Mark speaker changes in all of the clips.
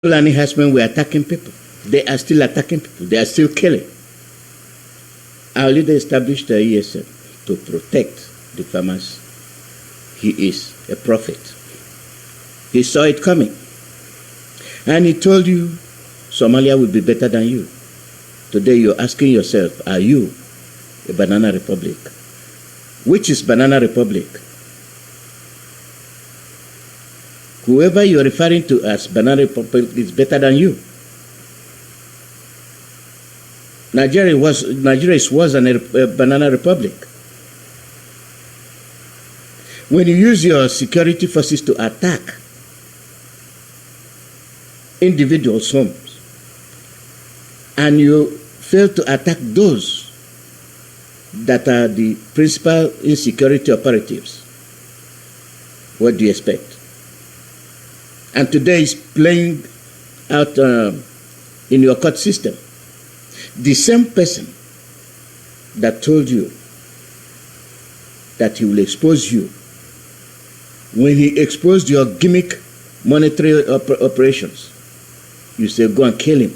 Speaker 1: Fulani herdsmen were attacking people. They are still attacking people. They are still killing. Our leader established the ESM to protect the farmers. He is a prophet. He saw it coming. And he told you Somalia will be better than you. Today you're asking yourself, are you a banana republic? Which is banana republic? Whoever you're referring to as banana republic is better than you. Nigeria was a banana republic. When you use your security forces to attack individuals' homes and you fail to attack those that are the principal insecurity operatives, what do you expect? And today is playing out in your court system. The same person that told you that he will expose you, when he exposed your gimmick monetary operations, you say, go and kill him.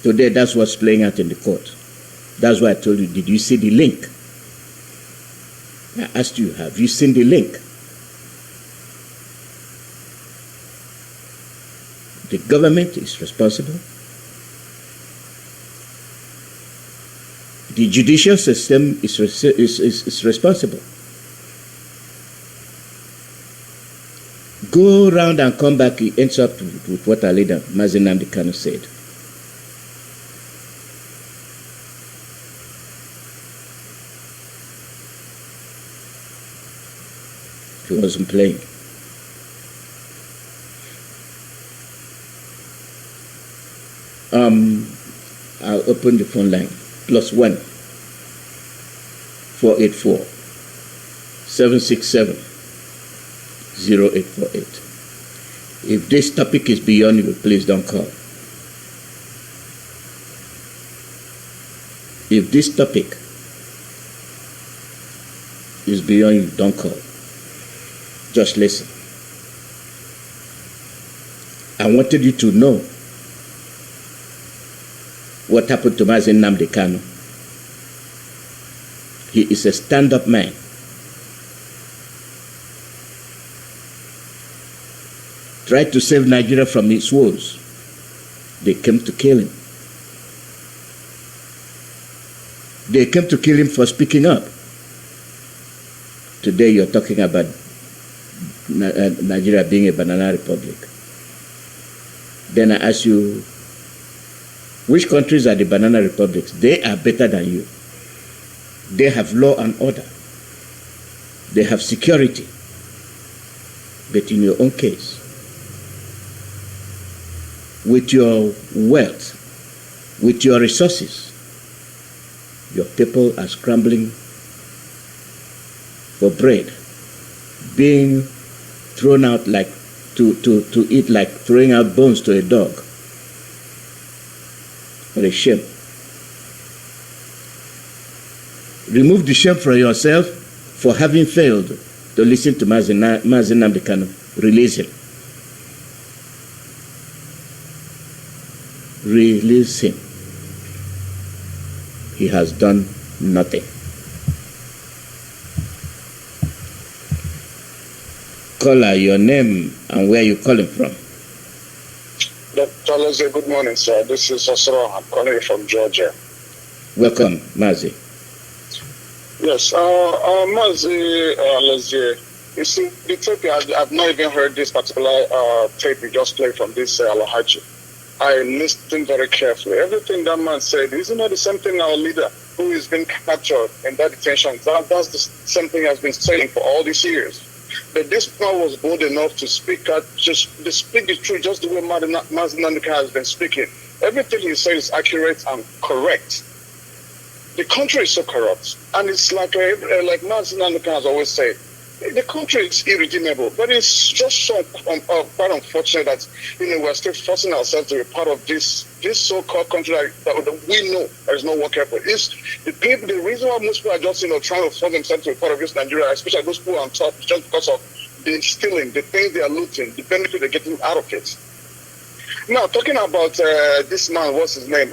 Speaker 1: Today, that's what's playing out in the court. That's why I told you, did you see the link? I asked you, have you seen the link? The government is responsible. The judicial system is responsible. Go around and come back, it ends up with what our leader, Mazi said. He wasn't playing. I'll open the phone line. +1 484 767 0848. If this topic is beyond you, please don't call. If this topic is beyond you, don't call. Just listen. I wanted you to know what happened to Mazi Nnamdi Kanu. He is a stand-up man. Tried to save Nigeria from its woes. They came to kill him. They came to kill him for speaking up. Today you're talking about Nigeria being a banana republic. Then I ask you, which countries are the banana republics? They are better than you. They have law and order. They have security. But in your own case, with your wealth, with your resources, your people are scrambling for bread, being thrown out like to eat like throwing out bones to a dog. What a shame. Remove the shame from yourself for having failed to listen to Mazi Nnamdi Kanu. Release him. Release him. He has done nothing. Caller, your name and where you calling from?
Speaker 2: Dr. Alozie, good morning, sir. This is Osoro. I'm calling you from Georgia.
Speaker 1: Welcome, Mazi.
Speaker 2: Yes, Mazi, Alozie, you see, the tape, I've not even heard this particular tape you just played from this Alohaji. I listened very carefully. Everything that man said, isn't that the same thing our leader, who has been captured in that detention, that's the same thing has been saying for all these years. But this man was bold enough to speak out, just to speak the truth, just the way Mazi Nnamdi has been speaking. Everything he says is accurate and correct. The country is so corrupt, and it's like Mazi Nnamdi has always said, the country is irredeemable. But it's just so quite unfortunate that we're still forcing ourselves to be part of this so-called country that we know there is no one care for. It's the reason why most people are just trying to force themselves to be part of this Nigeria, especially those people on top, just because of they're stealing, the things they are looting, the benefit they're getting out of it. Now, talking about this man, what's his name?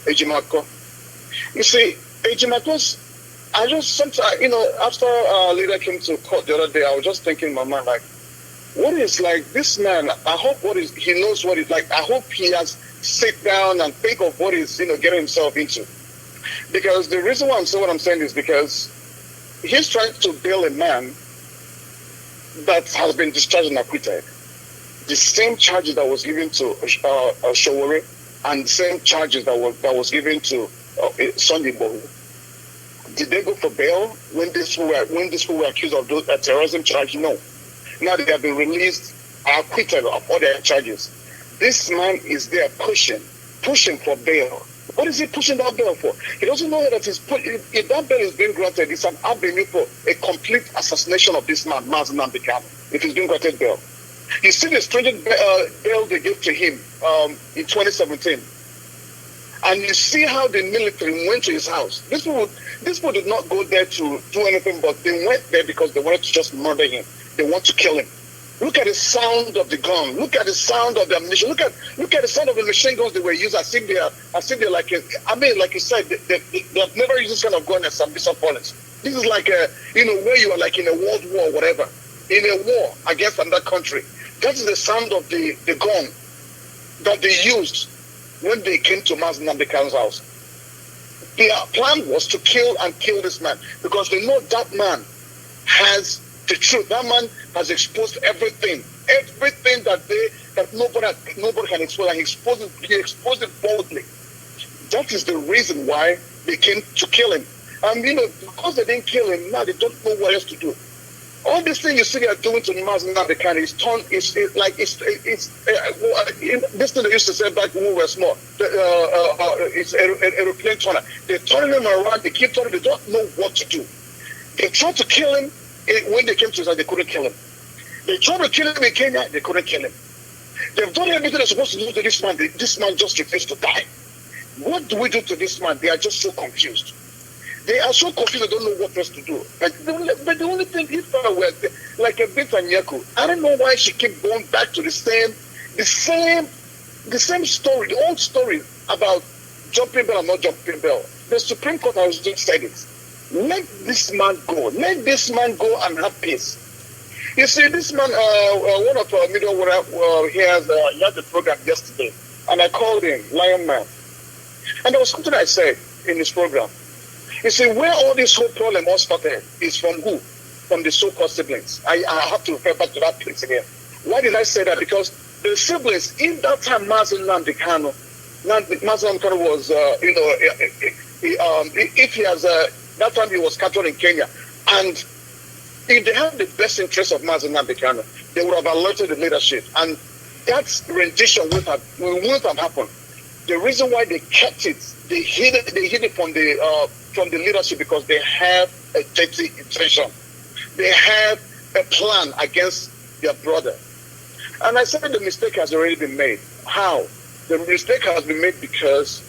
Speaker 2: Ejimako. You see, Ejimako's, I just sometimes, after leader came to court the other day, I was just thinking in my mind, like, what is like this man? I hope he knows what it's like. I hope he has sit down and think of what he's getting himself into. Because the reason why I'm saying what I'm saying is because he's trying to bail a man that has been discharged and acquitted. The same charges that was given to Showore and the same charges that was given to Sunday Bohu. Did they go for bail when these people were accused of those terrorism charge? No. Now they have been released, acquitted of all their charges. This man is there pushing for bail. What is he pushing that bail for? He doesn't know that if that bail is being granted, it's an avenue for a complete assassination of this man, Mazi Nnamdi Kanu, if he's being granted bail. You see the stringent bail they gave to him in 2017. And you see how the military went to his house. These people did not go there to do anything, but they went there because they wanted to just murder him. They want to kill him. Look at the sound of the gun. Look at the sound of the ammunition. Look at the sound of the machine guns they were using. Like like you said, they have never used this kind of gun at Sambisa Police. This is like where you are like in a world war or whatever, in a war against another country. That is the sound of the gun that they used when they came to Mazi Nnamdi Kanu's house. Their plan was to kill this man because they know that man has the truth. That man has exposed everything that nobody can expose, and he exposed it boldly. That is the reason why they came to kill him. And because they didn't kill him, now they don't know what else to do. All these things you see they are doing to Mazi Nnamdi Kanu is this thing they used to say back when we were small. It's aeroplane turner. They're turning him around. They keep turning. They don't know what to do. They tried to kill him. When they came to his house, they couldn't kill him. They tried to kill him in Kenya. They couldn't kill him. They've done everything they're supposed to do to this man. This man just refused to die. What do we do to this man? They are just so confused. They are so confused. They don't know what else to do. But the only thing, if I were like a bit Anyaku, I don't know why she kept going back to the same story, the old story about jumping bail or not jumping bail. The Supreme Court has just said it. Let this man go. Let this man go and have peace. You see, this man, one of our media, he had the program yesterday, and I called him Lion Man. And there was something I said in his program. You see, where all this whole problem all started is from who? From the so-called siblings. I have to refer back to that place again. Why did I say that? Because the siblings, in that time, Mazi Nnamdi Kanu was, if he has, that time he was captured in Kenya, and if they had the best interest of Mazi Nnamdi Kanu, they would have alerted the leadership, and that rendition wouldn't have happened. The reason why they kept it, they hid it from the leadership because they have a dirty intention. They have a plan against their brother. And I said the mistake has already been made. How? The mistake has been made because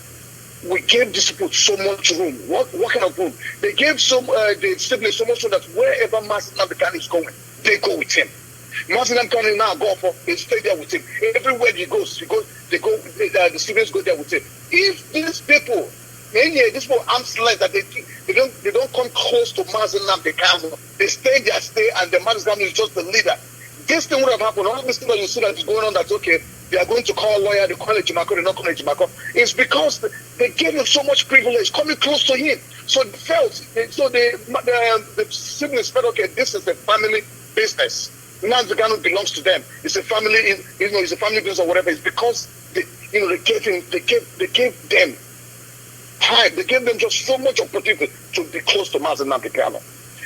Speaker 2: we gave these people so much room. What kind of room? They gave the siblings so much room that wherever Mazi Nnamdi Kanu is going, they go with him. Mazi Nnamdi Kanu now go for, they stay there with him. Everywhere he goes, the siblings go there with him. If these people, these people arms length that they don't come close to Mazi Nnamdi Kanu, they stay there, and the Mazi Kanu is just the leader. This thing would have happened. All this thing that you see that is going on, that's okay. They are going to call a lawyer, they call a Jimako, they don't call a Jimako. It's because they gave him so much privilege, coming close to him. So the siblings felt, okay, this is a family business. Nnamdi Kanu belongs to them. It's a family, it's a family business or whatever. It's because they gave them time. They gave them just so much opportunity to be close to Mazi Nnamdi Kanu.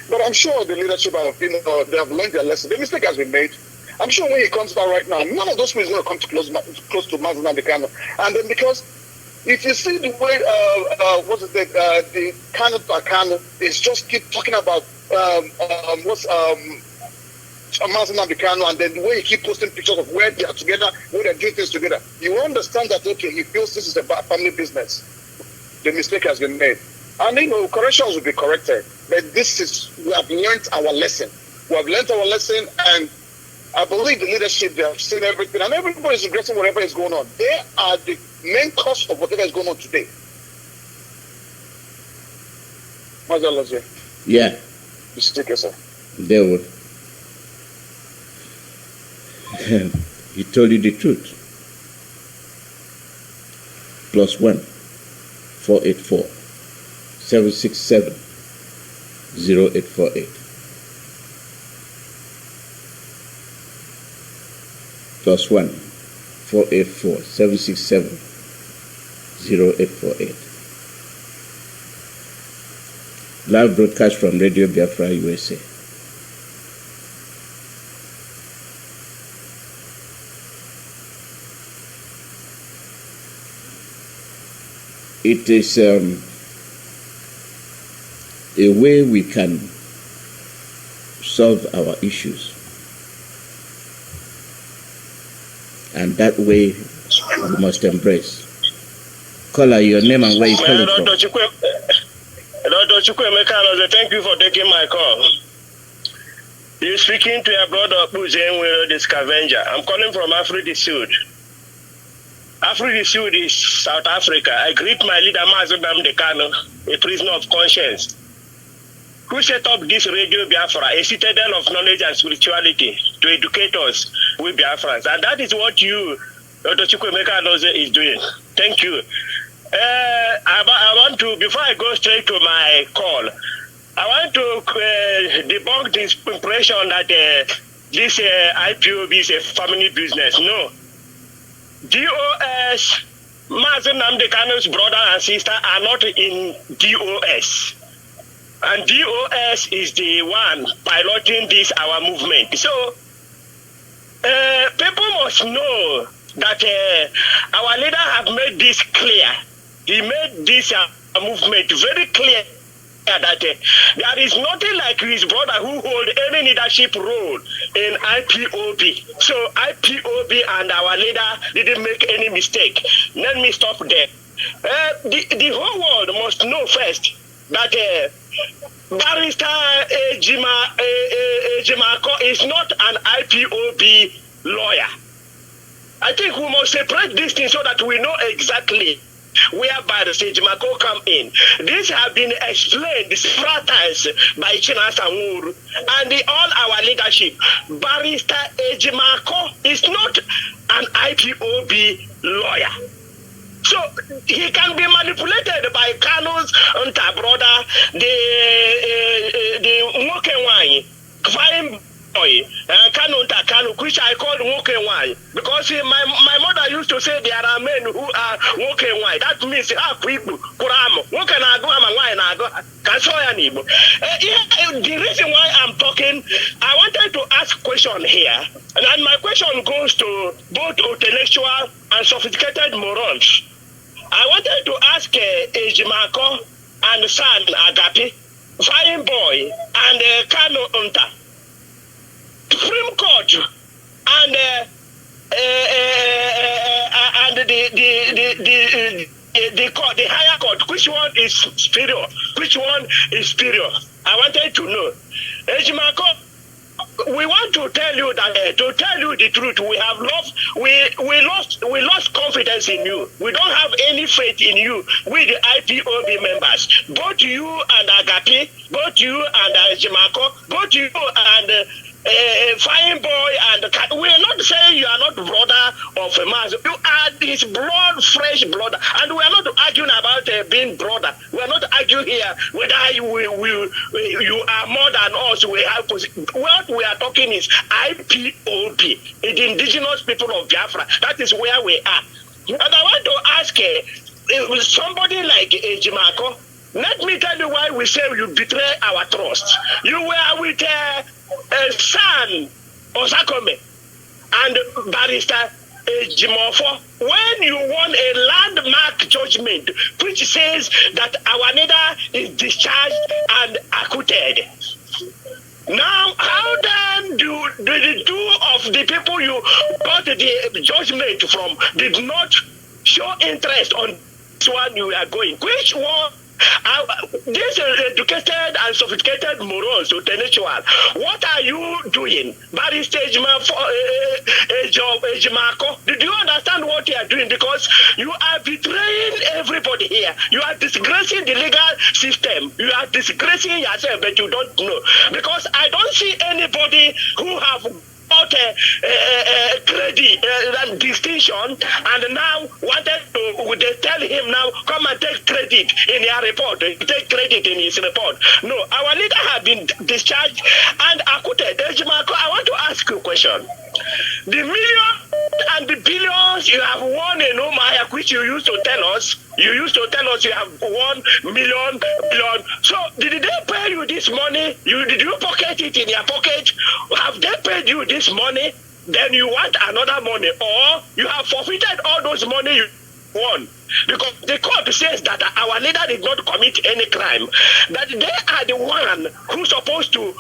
Speaker 2: But I'm sure the leadership have, they have learned their lesson. The mistake has been made. I'm sure when he comes back right now, none of those people is going to come close to Mazi Nnamdi Kanu. And then because if you see the way the Kanu is just keep talking about Mazi Nnamdi Kanu, and then the way he keep posting pictures of where they are together, where they're doing things together, you will understand that okay, he feels this is a family business. The mistake has been made. And corrections will be corrected. But we have learned our lesson. We have learned our lesson, and I believe the leadership, they have seen everything, and everybody is regretting whatever is going on. They are the main cause of whatever is going on today. Mazi Alozie.
Speaker 1: Yeah.
Speaker 2: Mr. Take sir.
Speaker 1: They would. He told you the truth. +1 484 767 0848. +1 484 767 0848. Live broadcast from Radio Biafra, USA. It is a way we can solve our issues. And that way we must embrace. Caller, your name and where you calling from.
Speaker 3: Dr. Chukwemeka Alozie, thank you for taking my call. You're speaking to your brother Buzenwe, the scavenger. I'm calling from Africa Sud. Africa Sud is South Africa. I greet my leader, Mazi a prisoner of conscience, who set up this Radio Biafra, a citadel of knowledge and spirituality to educate us with Biafrans. And that is what you, Dr. Chukwemeka Alozie, is doing. Thank you. I want to, before I go straight to my call, I want to debunk this impression that this IPOB is a family business. No. DOS, Mazi Nnamdi Kanu's brother and sister are not in DOS. And DOS is the one piloting this, our movement. So, people must know that our leader have made this clear. He made this movement very clear that there is nothing like his brother who hold any leadership role in IPOB. So IPOB and our leader didn't make any mistake. Let me stop there. The whole world must know first that Barrister Ejimako is not an IPOB lawyer. I think we must separate these things so that we know exactly where Barrister Ejimako come in. These have been explained several times by Chinas Anwuru and all our leadership. Barrister Ejimako is not an IPOB lawyer. So he can be manipulated by Kanu's brother, the Mwokenwany, fine boy, Kanu, which I call Mwokenwany, because my mother used to say there are men who are Mwokenwany. That means half people, Kuramo, Mwokenago, Amangwanago, Kansoyanibo. The reason why I'm talking, I wanted to ask a question here, and my question goes to both intellectual and sophisticated morons. I wanted to ask Ejimako and son Agapi, fine boy, and Kano Unta, Supreme Court, and the court, the higher court. Which one is superior? Which one is superior? I wanted to know. Ejimako, we want to tell you that to tell you the truth, we lost confidence in you. We don't have any faith in you. We the IPOB members, both you and Agapi, both you and Ejimako, both you and fine boy, and we're not saying you are not brother of a Mazi. You are his blood, fresh blood, and we are not arguing about being brother. We are not arguing here whether you are more than us. We have what we are talking is IPOB, the indigenous people of Biafra. That is where we are. And I want to ask somebody like Ejimako. Let me tell you why we say you betray our trust. You were with San Osakome and Barrister Ejimofo when you won a landmark judgment which says that our leader is discharged and acquitted. Now, how then do the two of the people you got the judgment from did not show interest on this one you are going? Which one This educated and sophisticated morons, intellectual, what are you doing? Barrister Ejimako, did you understand what you are doing? Because you are betraying everybody here. You are disgracing the legal system. You are disgracing yourself, but you don't know. Because I don't see anybody who have got credit and distinction, and now wanted to, would they tell him now, come and take credit in your report, take credit in his report. No, our leader has been discharged and acquitted. Ejimako, I want to ask you a question. The millions and the billions you have won in Umaya, which you used to tell us, you have won billion. So did they pay you this money? Did you pocket it in your pocket? Have they paid you this money? Then you want another money, or you have forfeited all those money you won. Because the court says that our leader did not commit any crime, that they are the one who's supposed to,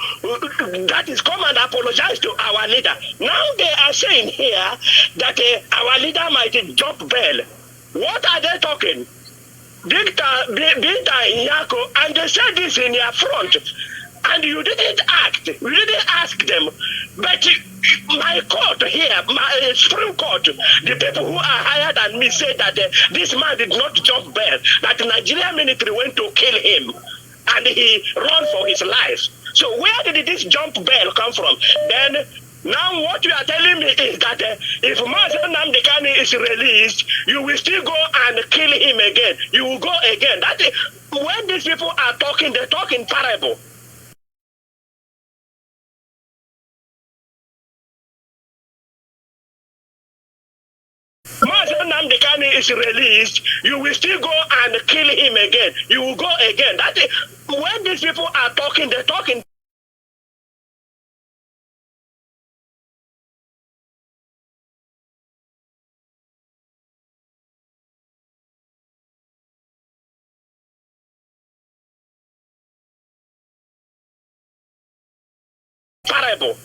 Speaker 3: that is, come and apologize to our leader. Now they are saying here that our leader might jump bail. What are they talking? Binta Inyako, and they said this in your front, and you didn't act. You didn't ask them. But my court here, my Supreme Court, the people who are higher than me said that this man did not jump bail, that the Nigerian military went to kill him, and he ran for his life. So where did this jump bail come from? Then now what you are telling me is that if Mazi Nnamdi is released, you will still go and kill him again. You will go again. That is, when these people are talking, they talk in parable. Mazi Nnamdi is released, you will still go and kill him again. You will go again. That is, when these people are talking, they talk in parable.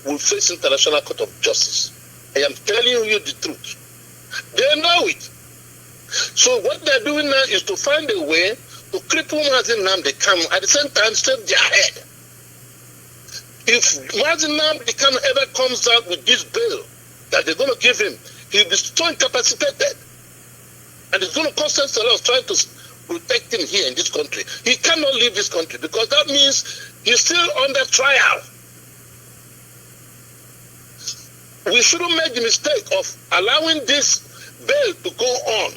Speaker 4: will face International Court of Justice. I am telling you the truth. They know it. So what they're doing now is to find a way to cripple Mazi Nnamdi Kanu, at the same time save their head. If Mazi Nnamdi Kanu ever comes out with this bill that they're going to give him, he'll be so incapacitated. And it's going to cost us a lot trying to protect him here in this country. He cannot leave this country because that means he's still under trial. We shouldn't make the mistake of allowing this bail to go on,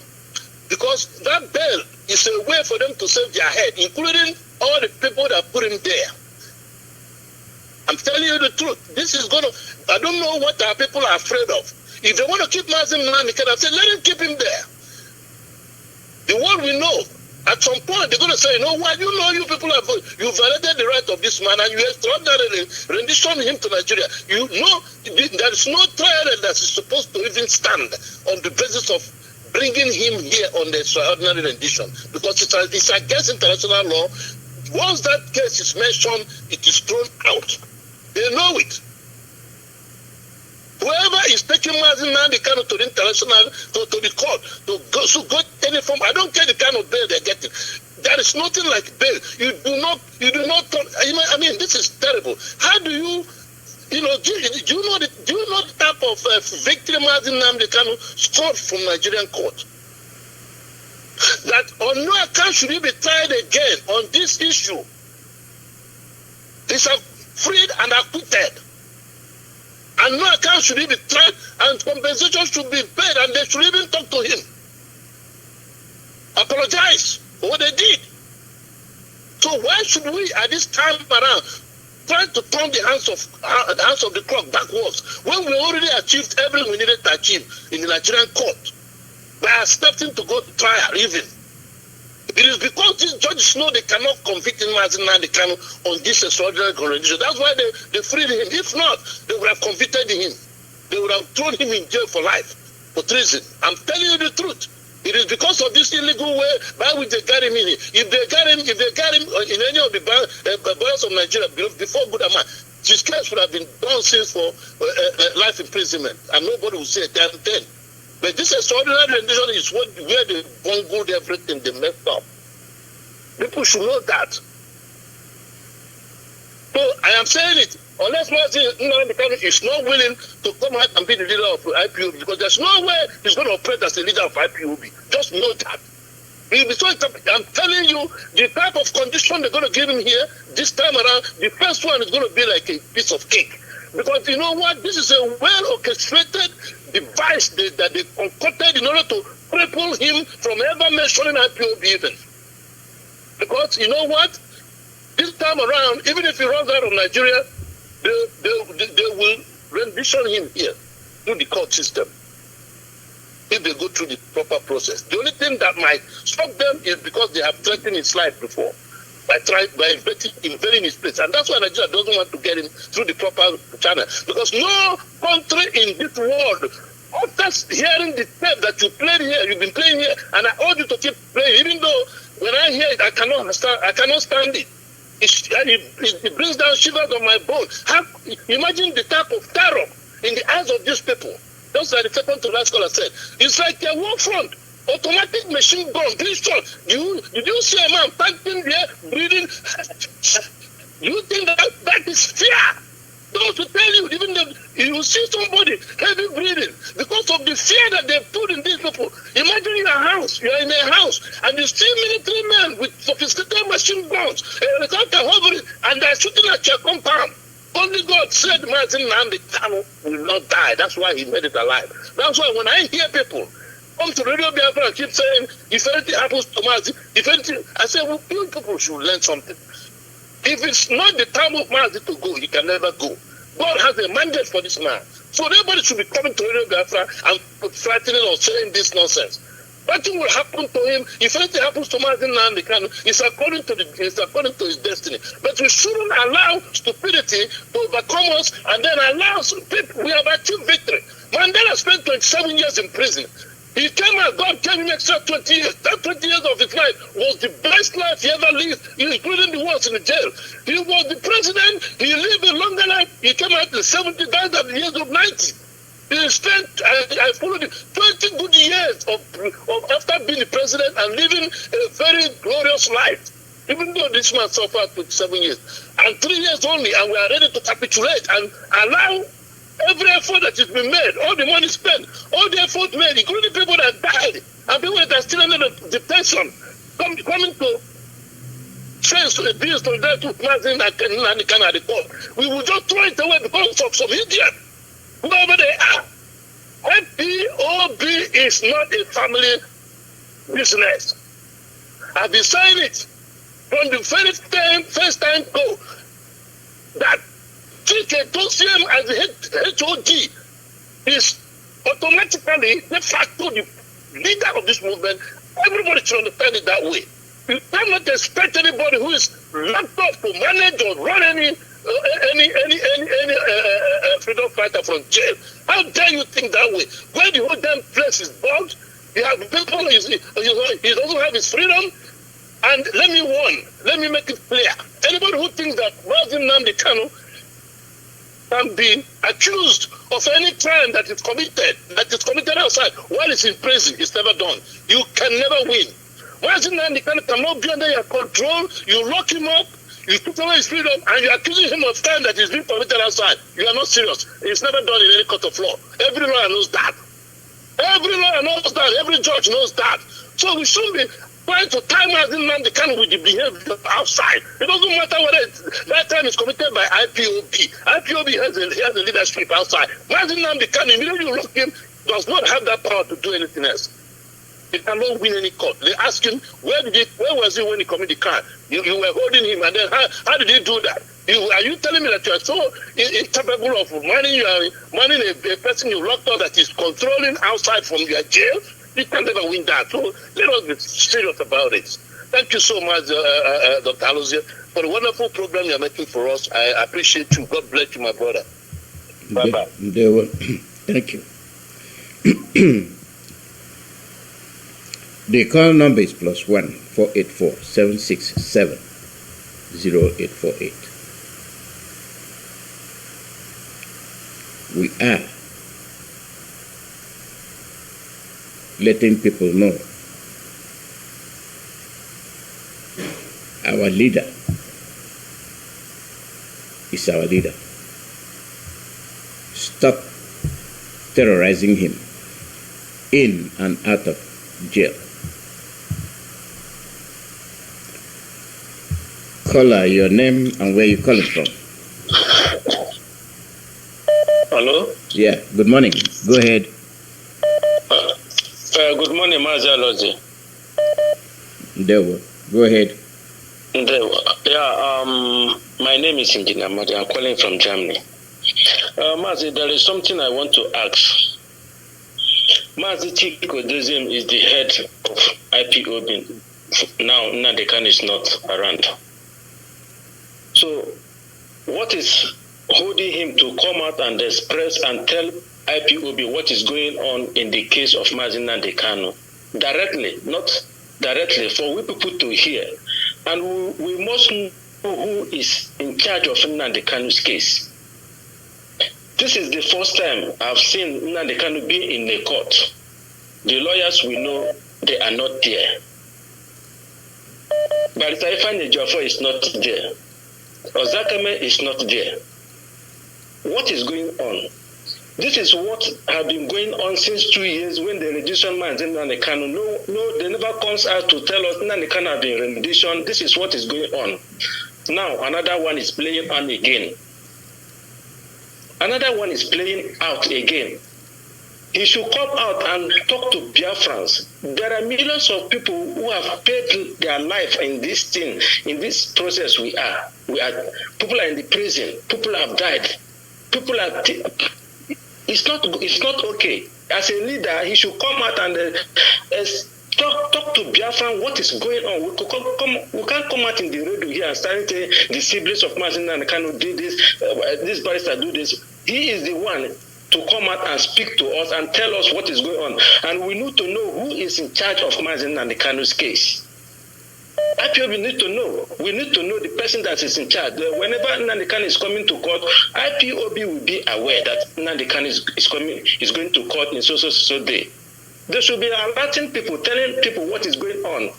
Speaker 4: because that bail is a way for them to save their head, including all the people that put him there. I'm telling you the truth. This is going to, I don't know what our people are afraid of. If they want to keep Mazi Nnamdi Kanu, I say, let them keep him there. The world we know, at some point, they're going to say, you know what, you people have, you violated the right of this man and you extraordinarily rendition him to Nigeria. You know, there is no trial that is supposed to even stand on the basis of bringing him here on the extraordinary rendition, because it's against international law. Once that case is mentioned, it is thrown out. They know it. Whoever is taking Mazi Nnamdi Kanu to the international, to the court, to go any form, I don't care the kind of bail they're getting. There is nothing like bail. You do not, I mean, this is terrible. How do you, do you know the type of victory Mazi Nnamdi Kanu scored from Nigerian court? That on no account should he be tried again on this issue. He's freed and acquitted. And no account should he be tried, and compensation should be paid, and they should even talk to him. Apologize for what they did. So why should we, at this time around, try to turn the hands of the clock backwards when we already achieved everything we needed to achieve in the Nigerian court by accepting to go to trial even? It is because these judges know they cannot convict Mazi Nnamdi Kanu on this extraordinary condition. That's why they freed him. If not, they would have convicted him. They would have thrown him in jail for life, for treason. I'm telling you the truth. It is because of this illegal way by which they got him in. If they got him in any of the borders of Nigeria before Budama, his case would have been done since for life imprisonment, and nobody would say a damn thing. But this extraordinary rendition is where they bungled everything, they messed up. People should know that. So I am saying it. Unless Mazi Nnamdi Kanu is not willing to come out and be the leader of IPOB, because there's no way he's going to operate as the leader of IPOB. Just know that. I'm telling you, the type of condition they're going to give him here, this time around, the first one is going to be like a piece of cake. Because you know what? This is a well-orchestrated device that they concocted in order to cripple him from ever mentioning IPOB even. Because you know what? This time around, even if he runs out of Nigeria, they will rendition him here through the court system if they go through the proper process. The only thing that might stop them is because they have threatened his life before by invading his place. And that's why Nigeria doesn't want to get him through the proper channel. Because no country in this world, after hearing the tape that you played here, you've been playing here, and I urge you to keep playing, even though when I hear it, I cannot understand, I cannot stand it. It brings down shivers on my bones. Imagine the type of terror in the eyes of these people. Just like the second to last caller said. It's like a war front. Automatic machine gun, pistol. Did you see a man fighting there, breathing? You think that is fear? Those who tell you, even if you see somebody heavy breathing, because of the fear that they put in these people. Imagine you're in a house, and you see military men with sophisticated machine guns, and they're shooting at your compound. Only God said Mazi Nnamdi Kanu will not die. That's why he made it alive. That's why when I hear people come to Radio Biafra and keep saying, if anything happens to Mazi, I say, well, you people should learn something. If it's not the time of Mazi to go, he can never go. God has a mandate for this man. So nobody should be coming to Radio Biafra and frightening or saying this nonsense. Nothing will happen to him. If anything happens to Mazi Nnamdi Kanu, it's according to his destiny. But we shouldn't allow stupidity to overcome us and then allow people. We have achieved victory. Mandela spent 27 years in prison. He came out, God gave him extra 20 years. That 20 years of his life was the best life he ever lived, including the ones in the jail. He was the president, he lived a longer life He came out in the 70s, died at the age of 90. He spent, I followed it, 20 good years of after being the president and living a very glorious life. Even though this man suffered for 7 years. And 3 years only, and we are ready to capitulate and allow every effort that has been made, all the money spent, all the effort made, including people that died, and people that are still under detention, coming to face to abuse to that to Mazi and the court. We will just throw it away because of some idiot. Whoever they are. IPOB is not a family business. I've been saying it from the first time go that TK Tosium as the HOD is automatically de facto the leader of this movement. Everybody should understand it that way. You cannot expect anybody who is locked up to manage or run any freedom fighter from jail. How dare you think that way? When the whole damn place is bugged, you have people, he doesn't have his freedom. And let me make it clear. Anybody who thinks that Mazi Nnamdi Kanu can be accused of any crime that is committed outside while he's in prison, it's never done. You can never win. Mazi Nnamdi Kanu cannot be under your control. You lock him up, you put away his freedom, and you're accusing him of crime that is being committed outside. You are not serious. It's never done in any court of law. Every lawyer knows that. Every lawyer knows that. Every judge knows that. So we shouldn't be trying to tie Mazi Nnamdi Kanu with the behavior outside. It doesn't matter whether that crime is committed by IPOB. IPOB has a leadership outside. Mazi Nnamdi Kanu, immediately you lock him, does not have that power to do anything else. He cannot win any court. They ask him, where was he when he committed the crime? You were holding him, and then how did he do that? Are you telling me that you are so incapable of managing a person you locked up that is controlling outside from your jail? You can never win that. So let us be serious about it. Thank you so much, Dr. Alozie, for the wonderful program you are making for us. I appreciate you. God bless you, my brother. Bye-bye.
Speaker 1: Thank you. The call number is +1 484 767 0848. We are letting people know our leader is our leader. Stop terrorizing him in and out of jail. Caller, your name and where you calling from?
Speaker 3: Hello?
Speaker 1: Yeah, good morning. Go ahead.
Speaker 3: Good morning, Mazi Alozie.
Speaker 1: Go ahead.
Speaker 3: Yeah, my name is Engineer Mazi. I'm calling from Germany. Mazi, there is something I want to ask. Mazi Chikodozim is the head of IPOB. Now, Nnamdi Kanu is not around. So, what is holding him to come out and express and tell IPOB what is going on in the case of Mazi Nnamdi Kanu? Directly, not directly, for we people to hear. And we must know who is in charge of Nnamdi Kanu's case. This is the first time I've seen Nnamdi Kanu be in a court. The lawyers we know, they are not there. Barrister Ifeanyi Ejiofor is not there. Ozakeme is not there. What is going on? This is what has been going on since 2 years when the rendition man Nnamdi Kanu. No, they never comes out to tell us Nnamdi Kanu has been rendition. This is what is going on. Now another one is playing on again. Another one is playing out again. He should come out and talk to Biafrans. There are millions of people who have paid their life in this thing, in this process we are. People are in the prison. People have died. People are. It's not okay. As a leader, he should come out and talk to Biafran what is going on. We can't come out in the radio here and start saying the siblings of Mazi Nnamdi Kanu do this, this barrister do this. He is the one to come out and speak to us and tell us what is going on. And we need to know who is in charge of Mazi Nnamdi Kanu's case. IPOB need to know. We need to know the person that is in charge. Whenever Nnamdi Kanu is coming to court, IPOB will be aware that Nnamdi Kanu is going to court in so day. They should be alerting people, telling people what is going on.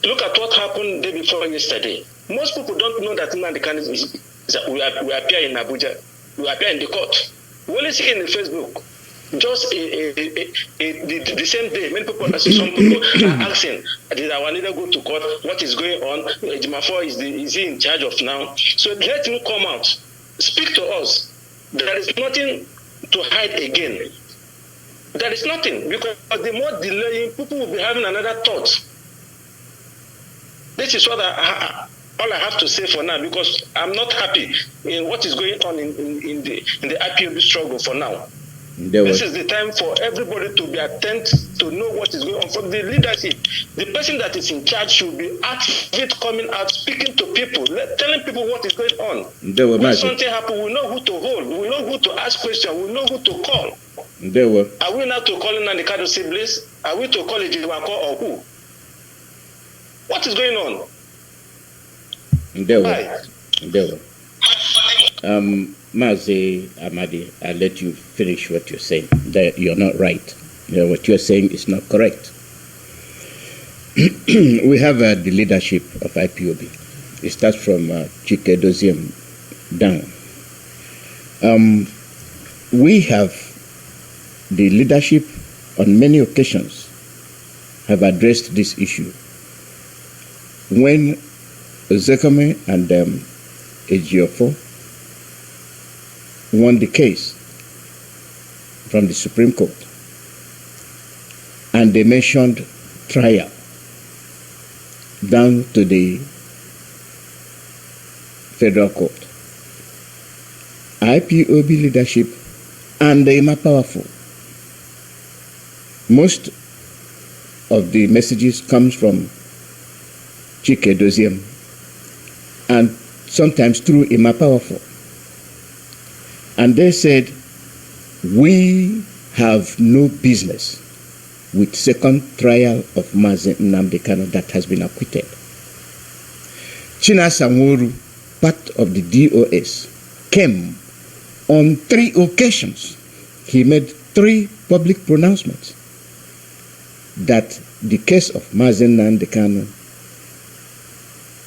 Speaker 3: Look at what happened the day before yesterday. Most people don't know that Nnamdi Kanu will appear in Abuja. Will appear in the court. We only see it in the Facebook. Just the same day, many people, some people are asking, did our leader go to court? What is going on? Ejimafo is he in charge of now? So let him come out, speak to us. There is nothing to hide again. There is nothing, because the more delaying, people will be having another thought. This is what all I have to say for now, because I'm not happy in what is going on in the IPOB struggle for now. This is the time for everybody to be attentive to know what is going on. From the leadership, the person that is in charge should be active, coming out, speaking to people, telling people what is going on. When something happens, we know who to hold, we know who to ask questions, we know who to call. Are we now to call in the Kanu siblings? Are we to call Ejimafo or who? What is going on?
Speaker 1: Mazi, Amadi, I'll let you finish what you're saying. That you're not right. What you're saying is not correct. We have the leadership of IPOB. It starts from Chike Doziem down. We have the leadership on many occasions have addressed this issue. When Zekame and Ejiofor won the case from the Supreme Court, and they mentioned trial down to the federal court. IPOB leadership and the more powerful. Most of the messages comes from Chike Doziem, and sometimes through Ima Powerful. And they said, we have no business with second trial of Mazi Nnamdi Kanu that has been acquitted. China Sanworu, part of the DOS, came on 3 occasions. He made 3 public pronouncements that the case of Mazi Nnamdi Kanu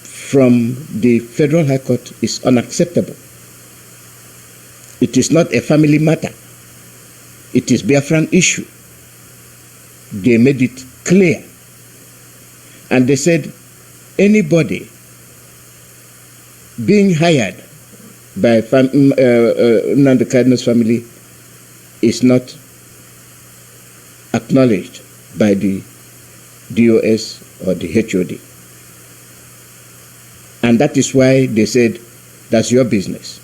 Speaker 1: from the Federal High Court is unacceptable. It is not a family matter. It is Biafran issue. They made it clear. And they said anybody being hired by Nnamdi Kanu's family is not acknowledged by the DOS or the HOD. And that is why they said, that's your business.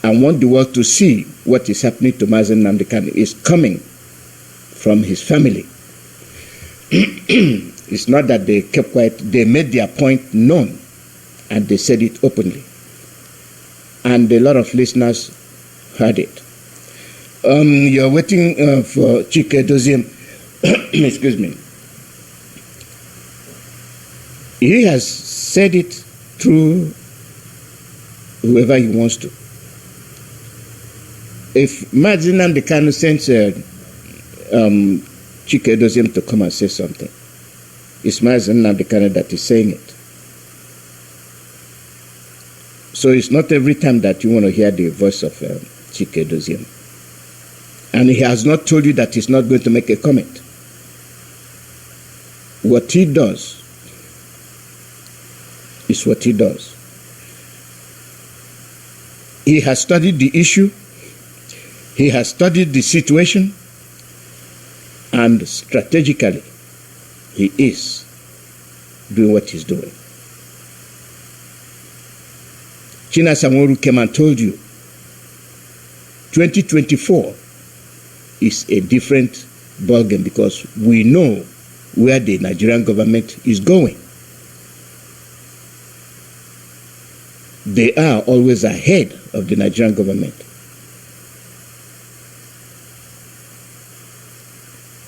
Speaker 1: I want the world to see what is happening to Mazi Nnamdi Kanu is coming from his family. It's not that they kept quiet. They made their point known, and they said it openly. And a lot of listeners heard it. You're waiting for Chike Doziem. Excuse me. He has said it through whoever he wants to. If Mazi Nnamdi Kanu sends Chike Doziem to come and say something, it's Mazi Nnamdi Kanu that is saying it. So it's not every time that you want to hear the voice of Chike Doziem. And he has not told you that he's not going to make a comment. What he does is what he does. He has studied the issue, he has studied the situation, and strategically, he is doing what he's doing. China Sanworu came and told you 2024 is a different ballgame because we know where the Nigerian government is going. They are always ahead of the Nigerian government.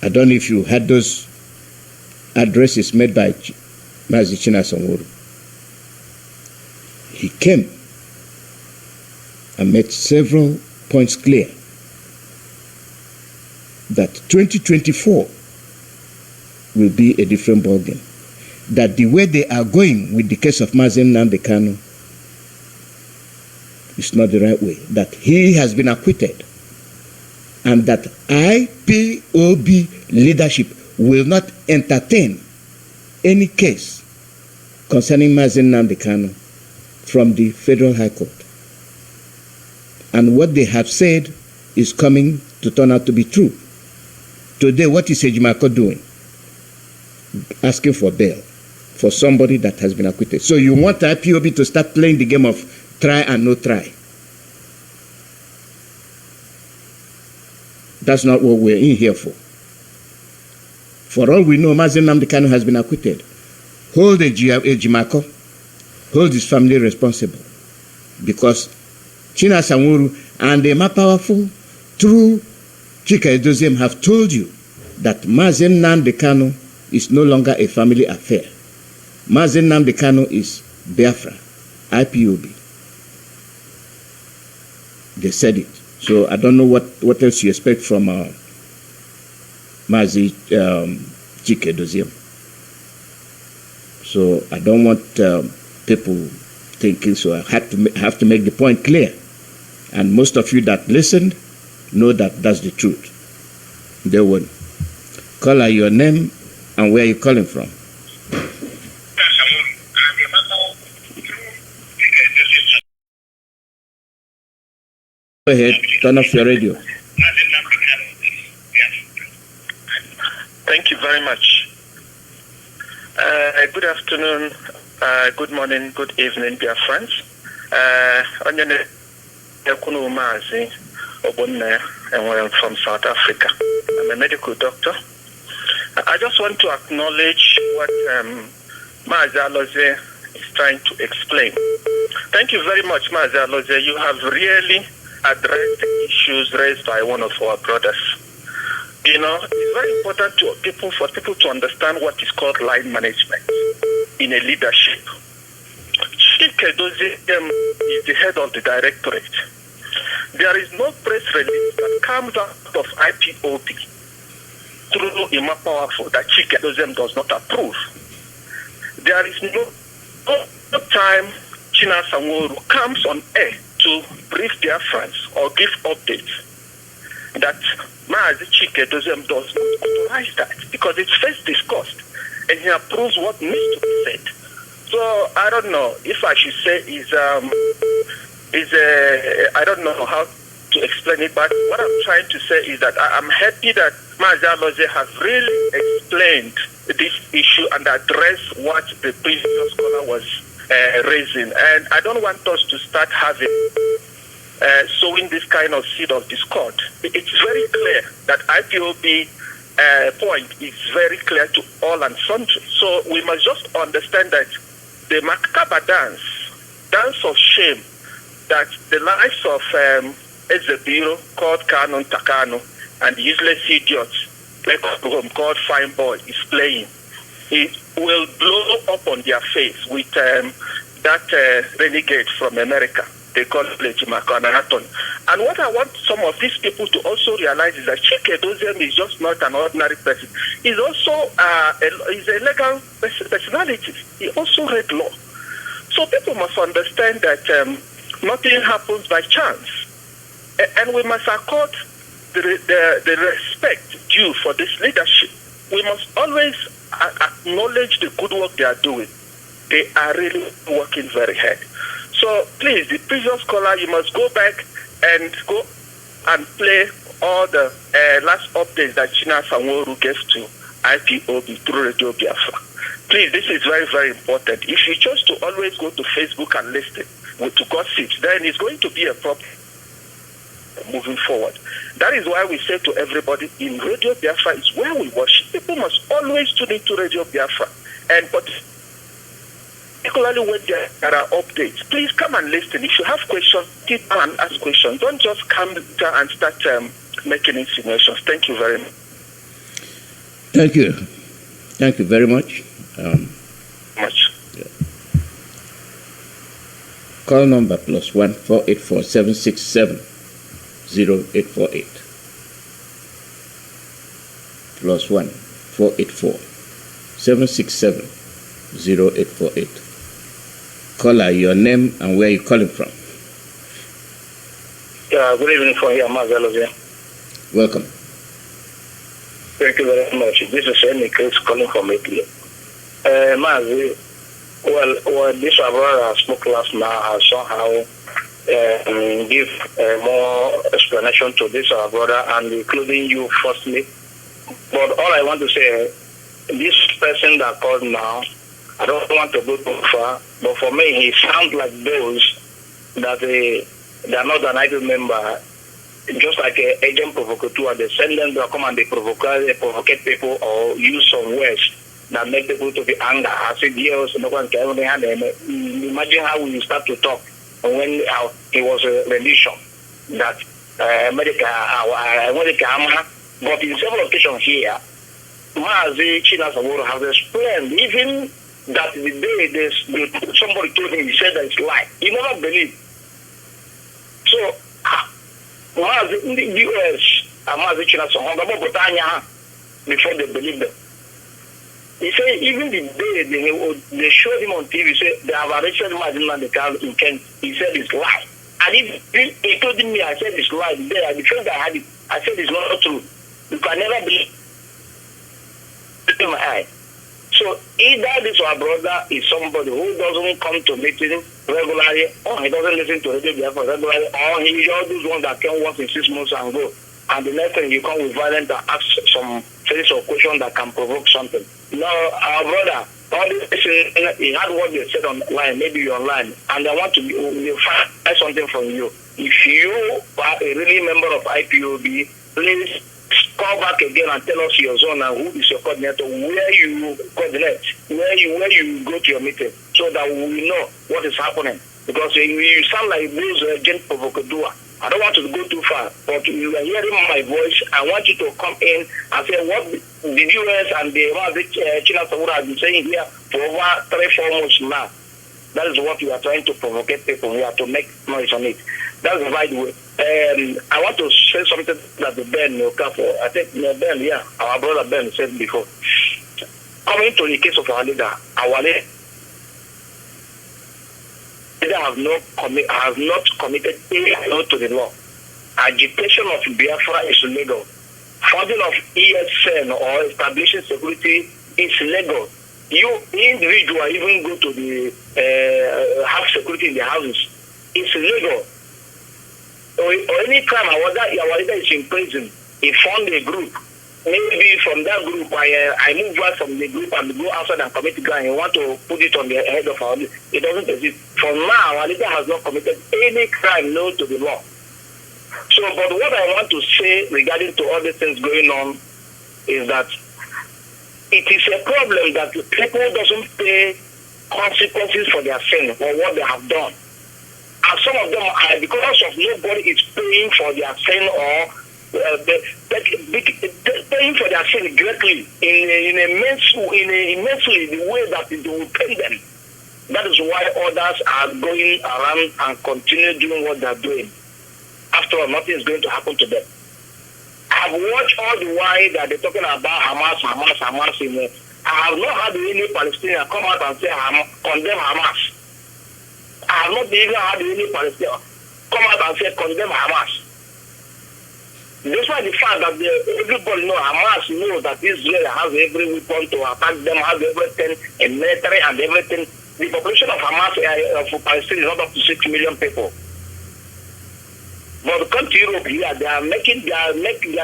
Speaker 1: I don't know if you had those addresses made by Mazi Chinasa. He came and made several points clear that 2024 will be a different ballgame. That the way they are going with the case of Mazi Nnamdi Kanu is not the right way. That he has been acquitted, and that IPOB leadership will not entertain any case concerning Mazi Nnamdi Kanu from the Federal High Court. And what they have said is coming to turn out to be true. Today, what is Ejimako doing? Asking for bail for somebody that has been acquitted. So you want IPOB to start playing the game of try and no try. That's not what we're in here for. For all we know, Mazi Nnamdi Kanu has been acquitted. Hold Ejimako, hold his family responsible. Because Chinasa Nworu and the more powerful, true Chika Edoziem have told you that Mazi Nnamdi Kanu is no longer a family affair. Mazi Nnamdi Kanu is Biafra, IPOB. They said it. So I don't know what else you expect from Mazi Chika Edoziem. So I don't want people thinking, so I have to make the point clear. And most of you that listened know that that's the truth. They won't. Call out your name and where you're calling from. Go ahead, turn off your radio.
Speaker 3: Thank you very much. Good afternoon, good morning, good evening, dear friends. I'm Mazi, and I'm from South Africa. I'm a medical doctor. I just want to acknowledge what Mazi Alozie is trying to explain. Thank you very much, Mazi Alozie. You have really addressed the issues raised by one of our brothers. You know, it's very important for people to understand what is called line management in a leadership. Chief Edoziem is the head of the directorate. There is no press release that comes out of IPOB through Ima Powerful that Chief Edoziem does not approve. There is no time Chinasa Nworu comes on air to brief their friends or give updates that Mazi Chika Edoziem does not authorize that because it's first discussed and he approves what needs to be said. So I don't know if I should say I don't know how to explain it, but what I'm trying to say is that I'm happy that Mazi Alozie has really explained this issue and addressed what the previous scholar was raising. And I don't want us to start having sowing this kind of seed of discord. It's very clear that IPOB point is very clear to all and sundry. So we must just understand that the macabre dance of shame that the likes of Ezebiro called Kanu Takano and the useless idiots called Fine Boy is playing, it will blow up on their face with that renegade from America. They call it Ejimako. And what I want some of these people to also realize is that Chika Edoziem is just not an ordinary person. He's also he's a legal personality. He also read law. So people must understand that nothing happens by chance. And we must accord the respect due for this leadership. We must always acknowledge the good work they are doing. They are really working very hard. So please, the previous caller, you must go back and go and play all the last updates that Chinasa Nworu gave to IPOB through Radio Biafra. Please, this is very, very important. If you choose to always go to Facebook and listen to gossip, then it's going to be a problem moving forward. That is why we say to everybody, in Radio Biafra is where we worship. People must always tune into Radio Biafra. But particularly when there are updates, please come and listen. If you have questions, keep and ask questions. Don't just come and start making insinuations. Thank you very much.
Speaker 1: Thank you. Thank you very much. Call number +1 484 767 0848. +1 484 767 0848. Caller, your name and where you calling from.
Speaker 3: Yeah, good evening from here, Mazi, Alozie.
Speaker 1: Welcome.
Speaker 3: Thank you very much. This is Henry Chris calling from Italy. Mazi, well, this brother spoke last night has somehow give more explanation to this brother, and including you firstly. But all I want to say, this person that called now, I don't want to go too far, but for me, he sounds like those that they are not an idle member, just like an agent provocateur. They send them to come and they provocate people or use some words that make people to be angry. I said, yes, no one can imagine how we start to talk when it was a religion that America, but in several occasions here, Mazi Chinasaworo has explained even that the day somebody told him, he said that it's lie. He never believed. So, Mazi in the US, Mazi Chinasaworo, before they believed them. He said even the day they showed him on TV, say they have arrested Mazi and the car in Kent. He said it's lie. And he told me, I said it's lie. The day I defended I had it, I said it's not true. You can never believe in my eye. So either this our brother is somebody who doesn't come to meeting regularly, or he doesn't listen to Radio Biafra regularly, or he is all those ones that came once in 6 months and go. And the next thing you come with violence and ask some series of questions that can provoke something. No, our brother, all this, he had what they said online, maybe you're online, and I want to find something from you. If you are a really member of IPOB, please call back again and tell us your zone and who is your coordinator, where you coordinate, where you go to your meeting, so that we know what is happening. Because you sound like those agent provocateur. I don't want to go too far, but you are hearing my voice. I want you to come in and say what the US and the China have been saying here for over 3-4 months now. That is what you are trying to provocate people. We have to make noise on it. That's the right way. I want to say something that the Ben Okafor, I think Ben, yeah, our brother Ben said before. Coming to the case of our leader has not committed any law to the law. Agitation of Biafra is legal. Funding of ESN or establishing security is legal. You individual even go to the have security in the houses. It's legal. Or any crime our leader is in prison, he formed a group. Maybe from that group, I move out from the group and go outside and commit a crime. You want to put it on the head of our leader. It doesn't exist. For now, our leader has not committed any crime known to the law. So, but what I want to say regarding to all these things going on is that it is a problem that people doesn't pay consequences for their sin or what they have done. And some of them are because of nobody is paying for their sin or paying for their sin greatly in immensely the way that it will pay them. That is why others are going around and continue doing what they are doing. After all, nothing is going to happen to them. I've watched all the while that they're talking about Hamas. I have not had any Palestinian come out and say condemn Hamas. I have not even had any Palestinian come out and say condemn Hamas. Despite the fact that everybody knows, Hamas knows that Israel has every weapon to attack them, has everything in military and everything. The population of Hamas for Palestine is not up to 6 million people. But come to Europe here, they are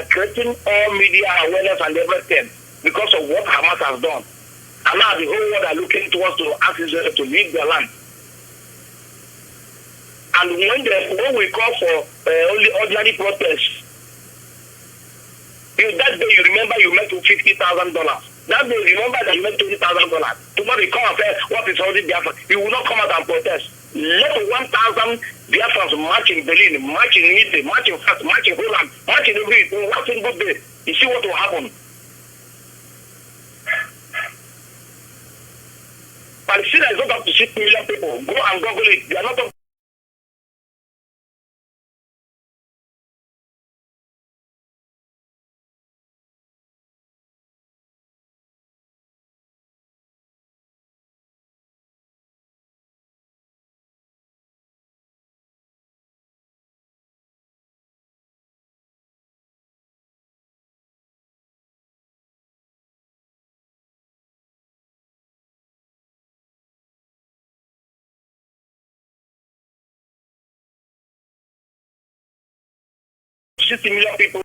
Speaker 3: creating all media awareness and everything because of what Hamas has done. And now the whole world are looking towards to ask Israel to leave their land. And when we call for only ordinary protests, that day you remember you met $50,000. That day you remember that you met $20,000. Tomorrow you come and say, what is holding Biafra? You will not come out and protest. Let 1,000 Biafrans march in Berlin, march in Italy, march in France, march in Holland, march in one single day. You see what will happen. Palestine is not up to 6 million people. Go and Google it. They are not up 60 million people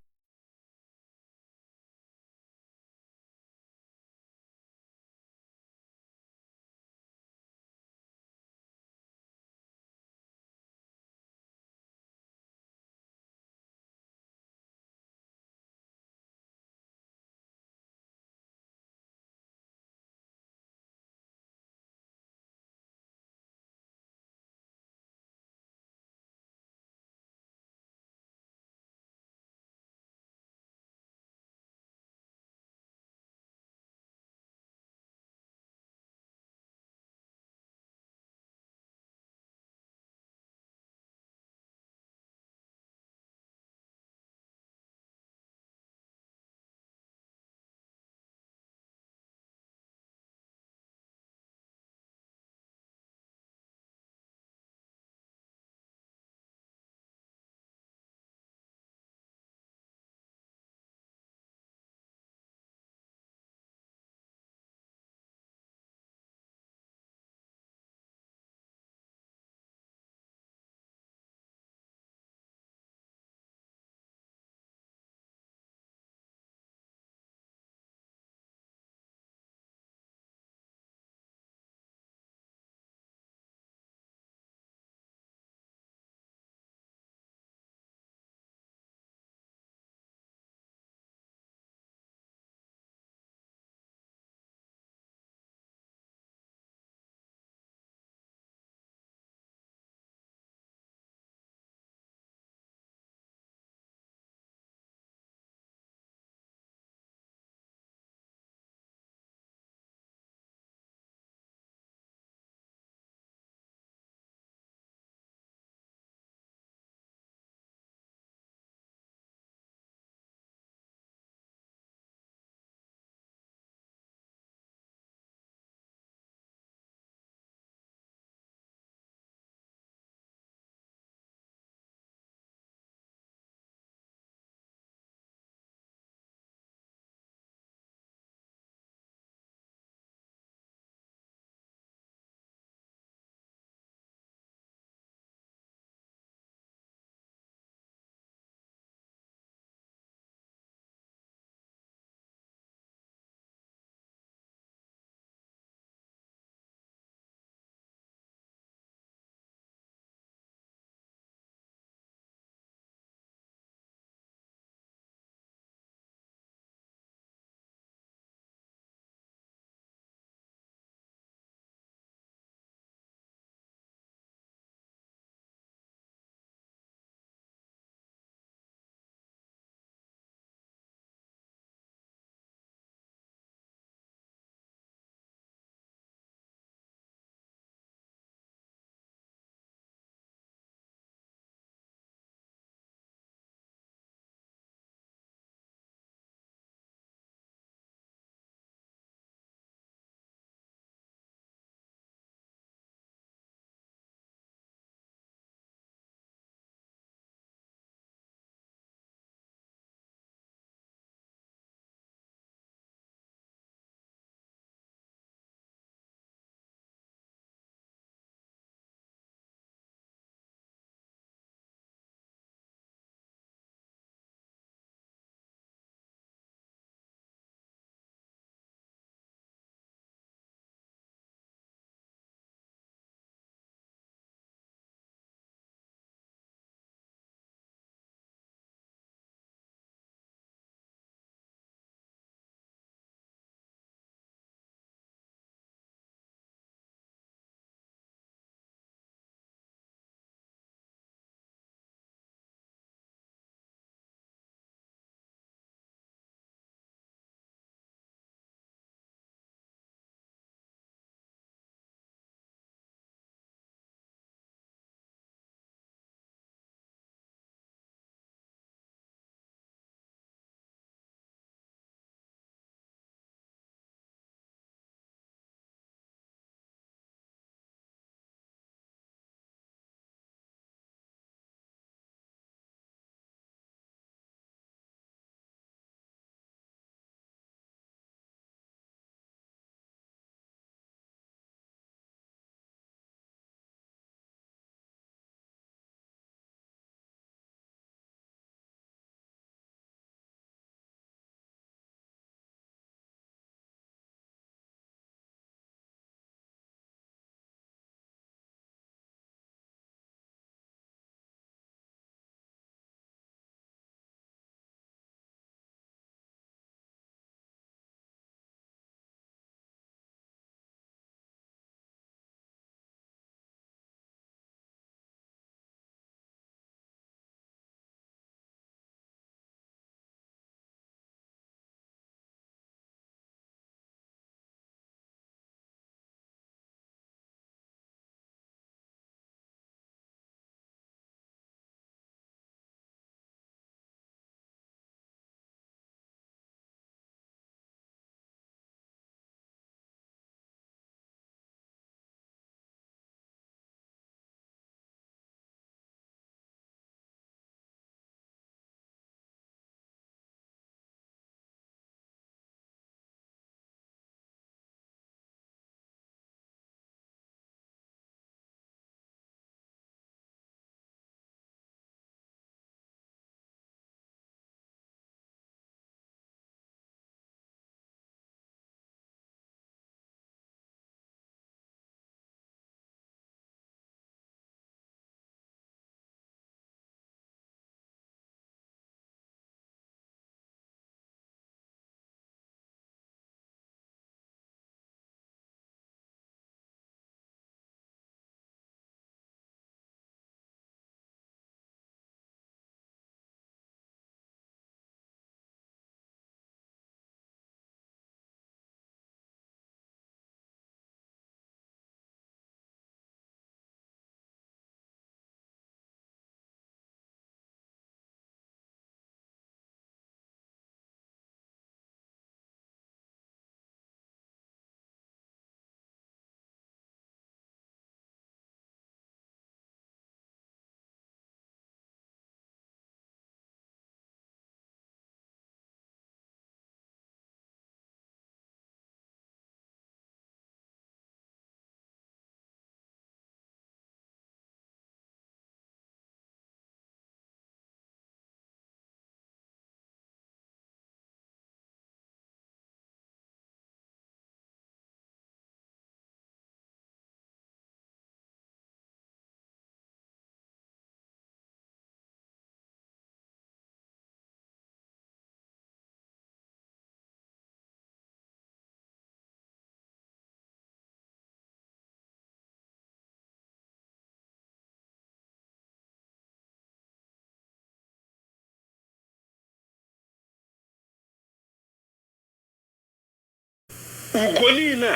Speaker 3: Ugolina,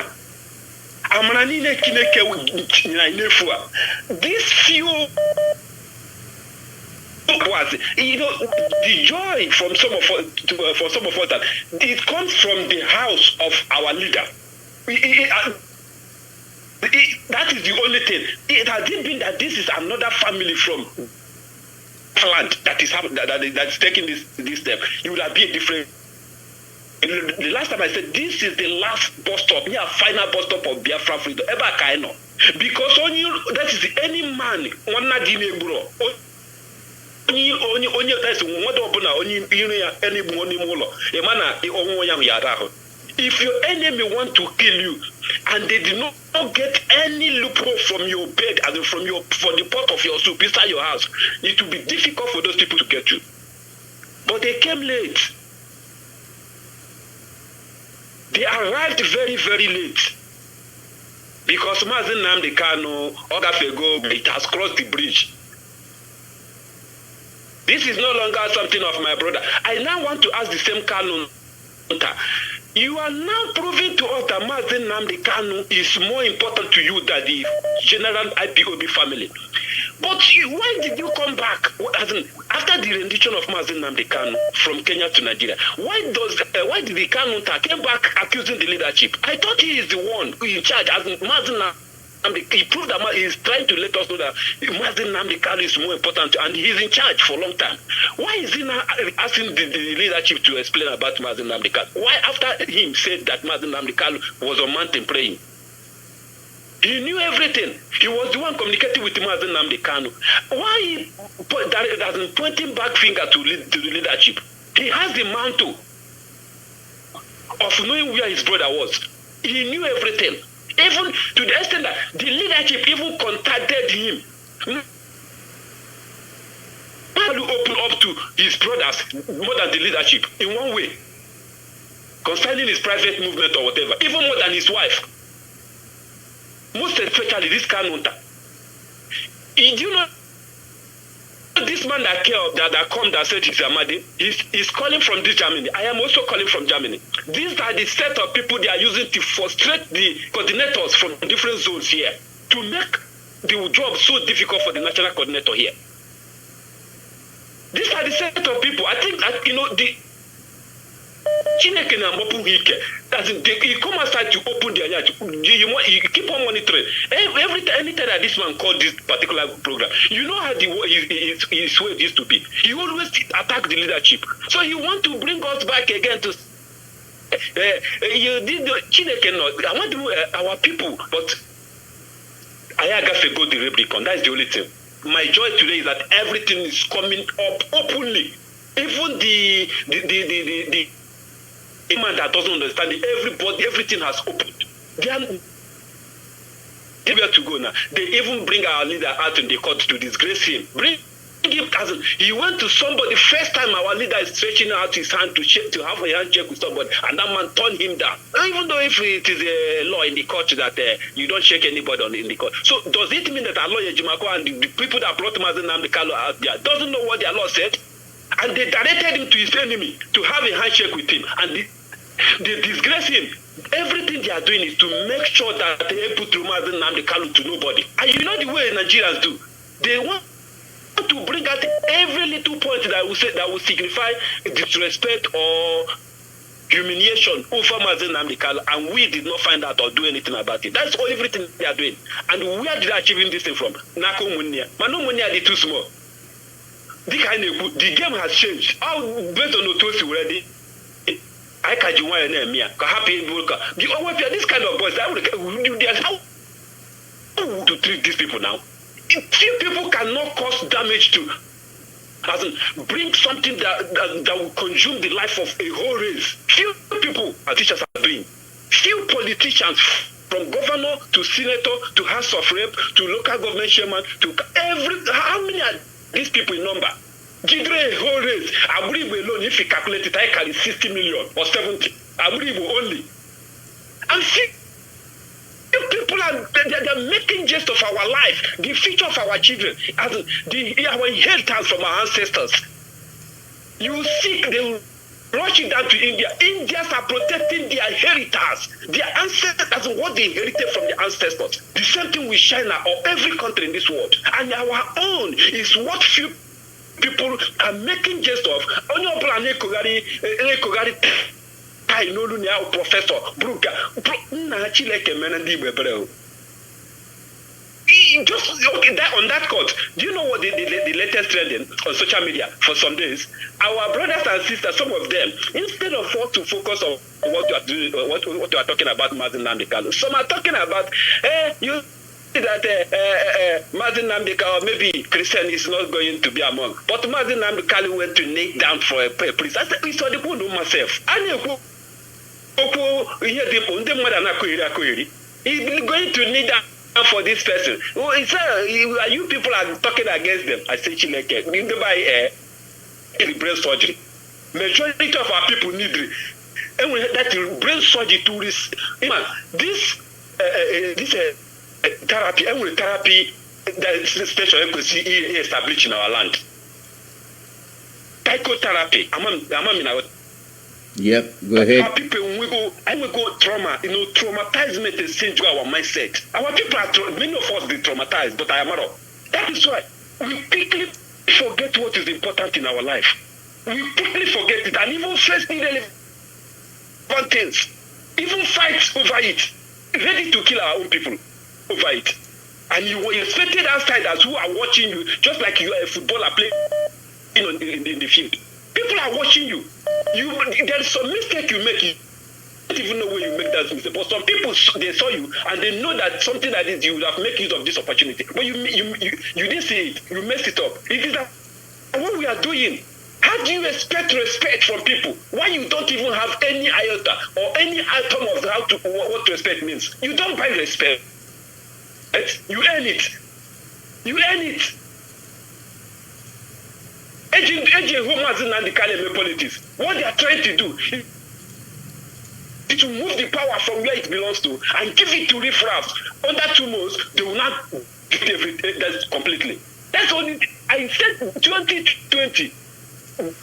Speaker 3: Amranine Kineke, these few was, the joy from some of us, for some of us, that it comes from the house of our leader. That is the only thing. It has been that this is another family from land that is taking this step. It would have been a different. The last time I said this is the last bus stop, final bus stop of Biafra freedom. Ever kaino. Because that is any man, only that's what open if your enemy want to kill you and they did not get any loophole from your bed and from the pot of your soup inside your house, it will be difficult for those people to get you. But they came late. They arrived very, very late. Because Mazi Nnamdi Kanu, Ogafego, it has crossed the bridge. This is no longer something of my brother. I now want to ask the same Kanu. You are now proving to us that Mazi Nnamdi Kanu is more important to you than the general IPOB family. But why did you come back after the rendition of Mazi Nnamdi Kanu from Kenya to Nigeria? Why did the Kanu came back accusing the leadership? I thought he is the one in charge. As Mazi Nnamdi, he proved that he is trying to let us know that Mazi Nnamdi Kanu is more important and he is in charge for a long time. Why is he now asking the leadership to explain about Mazi Nnamdi Kanu? Why after him said that Mazi Nnamdi Kanu was on mountain praying? He knew everything. He was the one communicating with Mazi Nnamdi Kanu. Why doesn't pointing back finger to the leadership? He has the mantle of knowing where his brother was. He knew everything. Even to the extent that the leadership even contacted him. Malu opened up to his brothers more than the leadership in one way. Concerning his private movement or whatever. Even more than his wife. Most especially this Kanunta. Do you know this man that said he's Amadi is calling from this Germany. I am also calling from Germany. These are the set of people they are using to frustrate the coordinators from different zones here to make the job so difficult for the national coordinator here. These are the set of people. I think that the Chineke na mopu hike. He come outside to open their eyes. You keep on monitoring. Anytime that this man called this particular program, you know how his way used to be. He always attack the leadership. So he want to bring us back again to you did Chineke no. I want to our people, but I have to go the Rubicon. That's the only thing. My joy today is that everything is coming up openly. Even the man that doesn't understand it, everything has opened. They are where to go now. They even bring our leader out in the court to disgrace him. Bring him as he went to somebody. First time our leader is stretching out his hand to have a handshake with somebody, and that man turned him down. Even though if it is a law in the court that you don't shake anybody in the court. So does it mean that Alozie Jimako and the people that brought Mazi Nnamdi Kanu out there doesn't know what their law said? And they directed him to his enemy to have a handshake with him, and they disgrace him. Everything they are doing is to make sure that they put Mazi Nnamdi Kanu to nobody. And you know the way Nigerians do. They want to bring out every little point that will signify disrespect or humiliation over Mazi Nnamdi Kanu, and we did not find out or do anything about it. That's all everything they are doing. And where did they achieving this thing from? Nako Munia. Mano Munia is too small. The game has changed. How based on Otosi already? I can't do one name here. Happy this kind of boys, how to treat these people now? Few people cannot cause damage to, as in bring something that will consume the life of a whole race. Few people our teachers are doing. Few politicians, from governor to senator to house of rep to local government chairman to how many are these people in number? Jidre whole race. Aburibo alone, if you calculate it, I carry 60 million or 70. Aburibo only. And see, people are they're making jest of our life, the future of our children, as our inheritance from our ancestors. You seek, they will rushing down to India. Indians are protecting their heritage, their ancestors, as what they inherited from their ancestors. The same thing with China or every country in this world. And our own is what few people are making jest of. I know now, Professor Bruga. Just okay, that on that court, do you know what the latest trending on social media for some days? Our brothers and sisters, some of them, instead of what to focus on what you are doing, what you are talking about, Mazi Nnamdi Kanu, some are talking about, you see that Mazi Nnamdi Kanu, or maybe Christian is not going to be among, but Mazi Nnamdi Kanu went to kneel down for a priest. I said, it's all the people know myself. He's going to kneel down for this person. Oh, it's you people are talking against them. I say Chineke, need to buy brain surgery. Majority of our people need it. And we that brain surgery to this therapy, and therapy that special established in our land. Psychotherapy.
Speaker 1: Yep, go ahead.
Speaker 3: Our people, when we go trauma, traumatizement is changing our mindset. Our people are, many of us, they traumatized, but I am not. That is why we quickly forget what is important in our life. We quickly forget it and even face irrelevant things. Even fight over it. Ready to kill our own people over it. And you were expected outsiders who are watching you, just like you are a footballer playing in the field. People are watching you. There is some mistake you make. You don't even know where you make that mistake. But some people, they saw you and they know that something like this, you would have made use of this opportunity. But you didn't see it. You messed it up. It is what we are doing. How do you expect respect from people? Why you don't even have any iota or any atom of what respect means? You don't buy respect. You earn it. You earn it. Politics. What they are trying to do is to move the power from where it belongs to and give it to riffraffs. Under 2 months, they will not get everything completely. That's only I said 2020.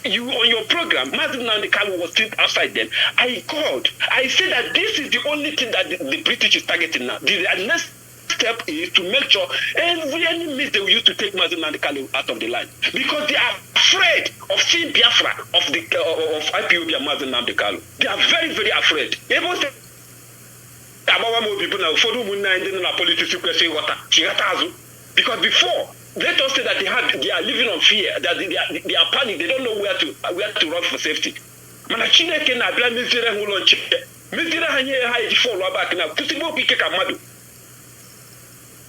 Speaker 3: You on your program, Mazi Nnamdi Kanu was still outside then. I called. I said that this is the only thing that the British is targeting now. The next step is to make sure any means they will use to take Mazi Nnamdi Kanu out of the line, because they are afraid of seeing Biafra of IPOB and Mazi Nnamdi Kanu. They are very, very afraid. Even say about more people now for whom politics because before let us say that they are living on fear, that they are panic, they don't know where to run for safety. Manachineke na bla mizire hulo nche. Mizire hanye ha follow back now. Kusibo pike kamadu.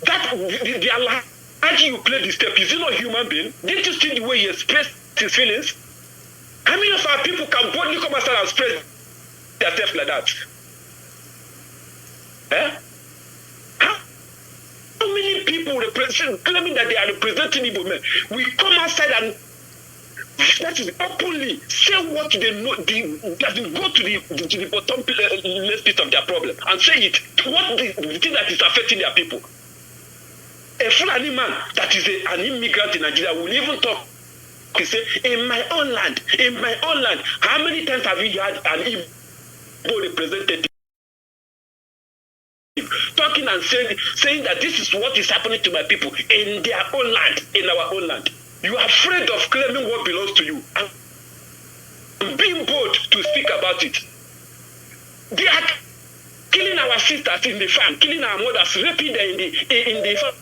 Speaker 3: That the Allah, as you play this step, is he not a human being? Didn't you see the way he expressed his feelings? How many of our people can boldly come outside and express themselves like that? How many people claiming that they are representing Igbo men? We come outside and that is openly say what they know, go to the bottom left bit of their problem and say it. What the thing that is affecting their people. A Fulani man that is an immigrant in Nigeria will even talk. He say, in my own land, how many times have you had an Igbo representative talking and saying that this is what is happening to my people in their own land, in our own land? You are afraid of claiming what belongs to you and being bold to speak about it. They are killing our sisters in the farm, killing our mothers, raping them in the farm.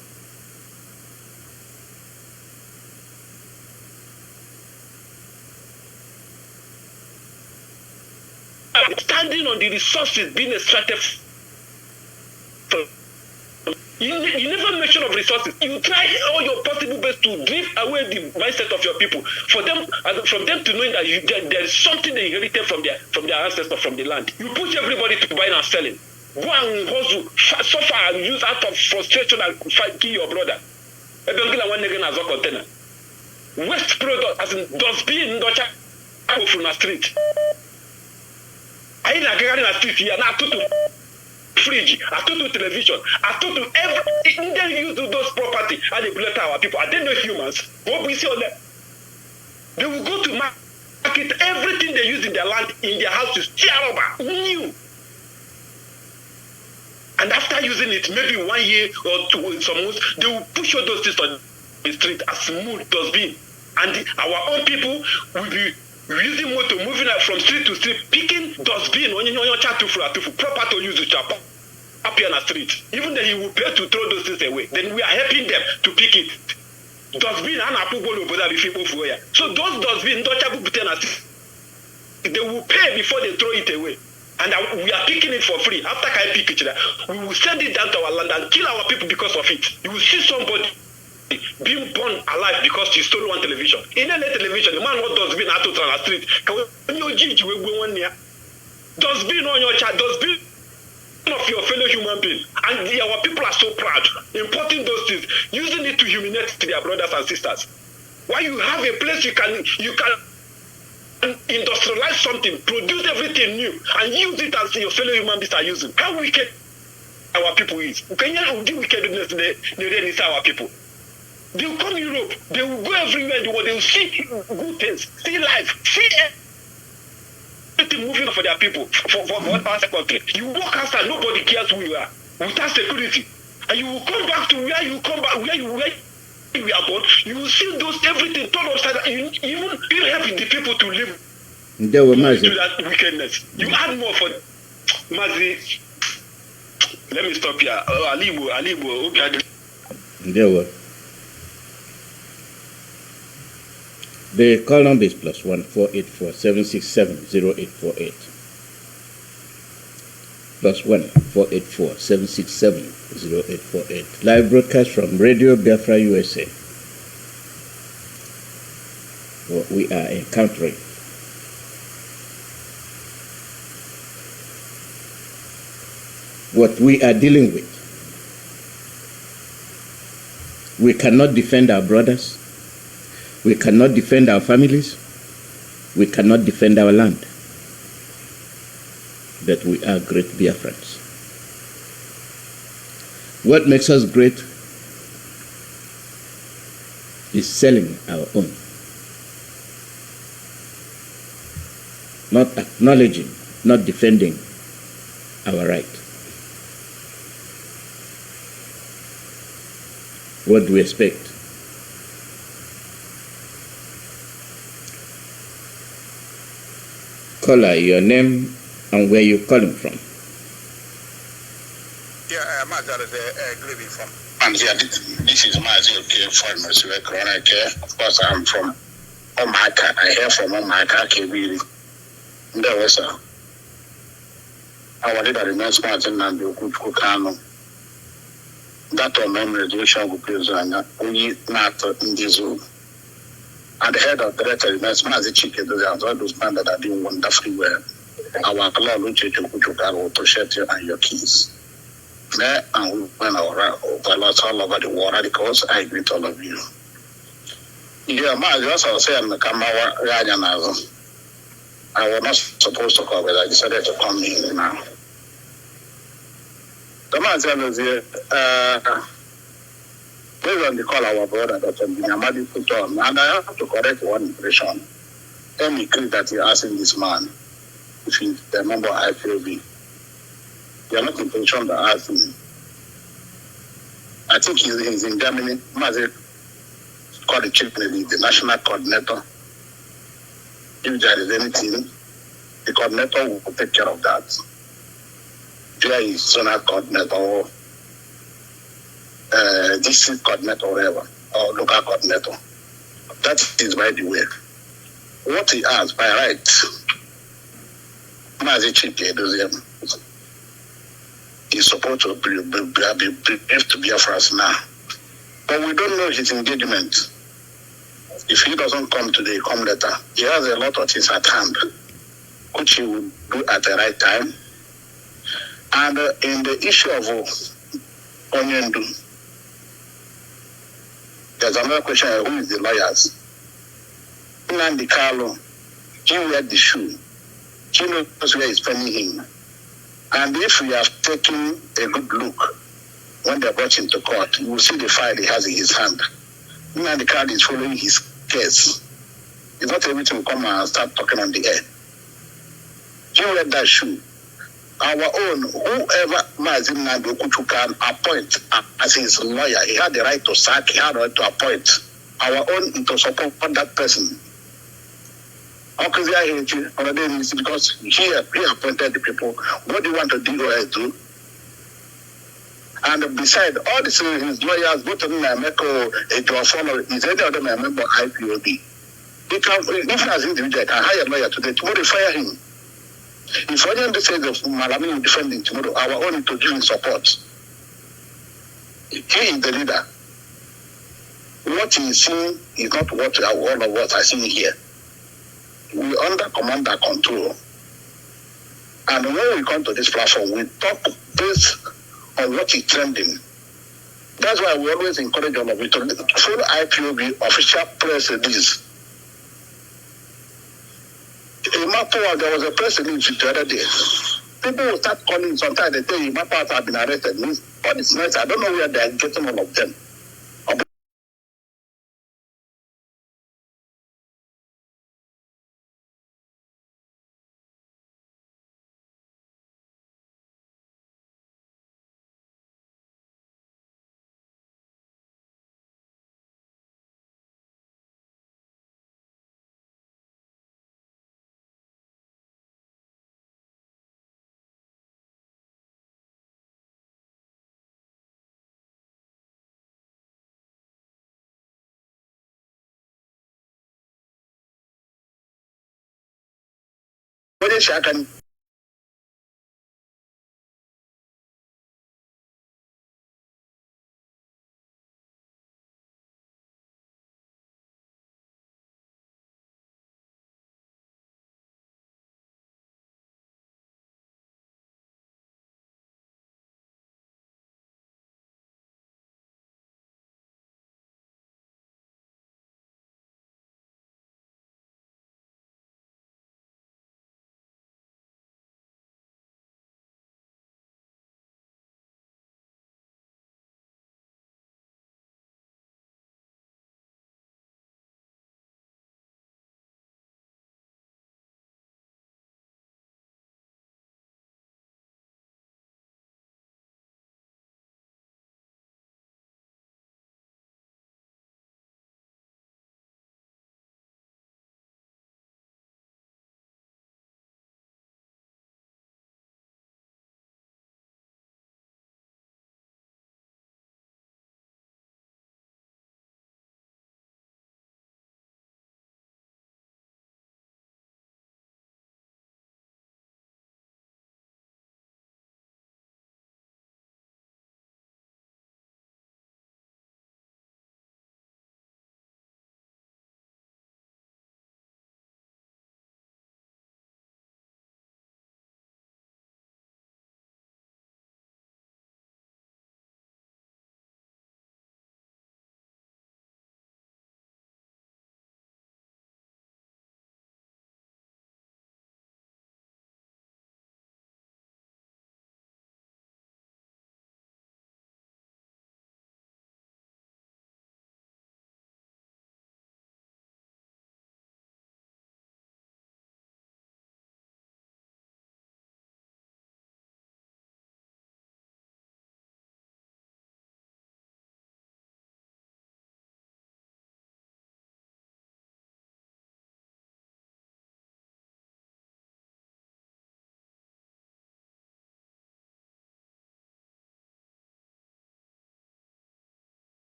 Speaker 3: Standing on the resources being extracted. You never mention of resources. You try all your possible best to drive away the mindset of your people, from them to knowing that there is something they inherited from their ancestors, from the land. You push everybody to buying and selling. Go and hustle, suffer and use out of frustration and kill your brother. Waste product as in dustbin in Dutch from the street. I in a street here now to fridge, I to television, I to everything. They use those property and they bless our people. Are they not humans? What we see on them? They will go to market market, everything they use in their land, in their house is terrible, new. And after using it, maybe 1 year or 2, some months, they will push all those things on the street as smooth dustbin. And our own people will be using motor, moving from street to street, picking dustbin, proper to use it, up here on the street. Even then, you will pay to throw those things away. Then we are helping them to pick it. Dustbin, so those dustbin, they will pay before they throw it away. And we are picking it for free. After I pick it, we will send it down to our land and kill our people because of it. You will see somebody being born alive because he stole one television. In a television, the man what dustbin out on the street. Dustbin on your child, dustbin of your fellow human being. And our people are so proud, importing those things, using it to humiliate their brothers and sisters. Why you have a place you can industrialize something, produce everything new, and use it as your fellow human beings are using. How wicked our people is. Kenyans will do wickedness in our people. They will come to Europe, they will go everywhere in the world, they will see good things, see life, see everything moving for their people, for one country. You walk outside, nobody cares who you are, without security. And you will come back to where you come back, where we are born, you will see those everything turned upside down. Even helping the people to live to that wickedness. You add more for Mazi. Let me stop here. Alibo, okay.
Speaker 1: There were. The call number is +1 484 767 0848. +1 484 767 0848. Live broadcast from Radio Biafra, USA. What we are encountering. What we are dealing with. We cannot defend our brothers. We cannot defend our families. We cannot defend our land. But we are great Biafrans. What makes us great is selling our own. Not acknowledging, not defending our right. What do we expect? Caller, your name and where you're calling from.
Speaker 5: Yeah, Mazi, Gravy from. This is Mazi, okay, farmers, of course, I'm from Omaka. I hear from Omaka, Kibiri. There was a. I wanted to remain smart and not be a good Kukano. That on memory resolution will be only not in this zone. At the head of the director, Mazi Chicken, those men that are doing wonderfully well. Our cloud will change to share and your keys. There and when our lots all over the world, because I greet all of you. Yeah, Mazi also say I'm the Kamawa Rajanazo. I was not supposed to come, but I decided to come in now. The Mazi Alozie, based on the call our brother that Amadi put on, and I have to correct one impression. Any clip that you're asking this man, if he's the member of IPOB, you're not intention to ask him. I think he's in Germany. Mazi called the chief, the national coordinator. If there is anything, the coordinator will take care of that. There is zonal coordinator or district coordinator or whatever, or local coordinator. That is by the way. What he has by right, Mazi Chief is supposed to be briefed to Biafra now. But we don't know his engagement. If he doesn't come today, come later. He has a lot of things at hand, which he will do at the right time. And in the issue of Onyendu, there's another question: who is the lawyers? Nandi Carlo, he wear the shoe. He knows where he's penning him. And if we have taken a good look when they brought him to court, you will see the file he has in his hand. Nandi Carlo is following his case. It's not everything will come and start talking on the air. You wear that shoe. Our own, whoever Mazi Okuchu can appoint as his lawyer, he had the right to sack, he had the right to appoint. Our own to support that person. Because he appointed the people. What do you want to do? And beside all this, his lawyers, both of them are member, is any of them a member of IPOB. He can, even as individual, can hire a lawyer today, tomorrow fire him. If any of the says of Malami will defend him tomorrow, our own to give him support. He is the leader. What he is seeing is not what all of us are seeing here. We under commander control. And when we come to this platform, we talk based on what is trending. That's why we always encourage all of you to follow IPOB official press release. In Mapua, there was a press release the other day. People will start calling sometimes, they tell you Mapua have been arrested. But it's nice. I don't know where they are getting all of them. What is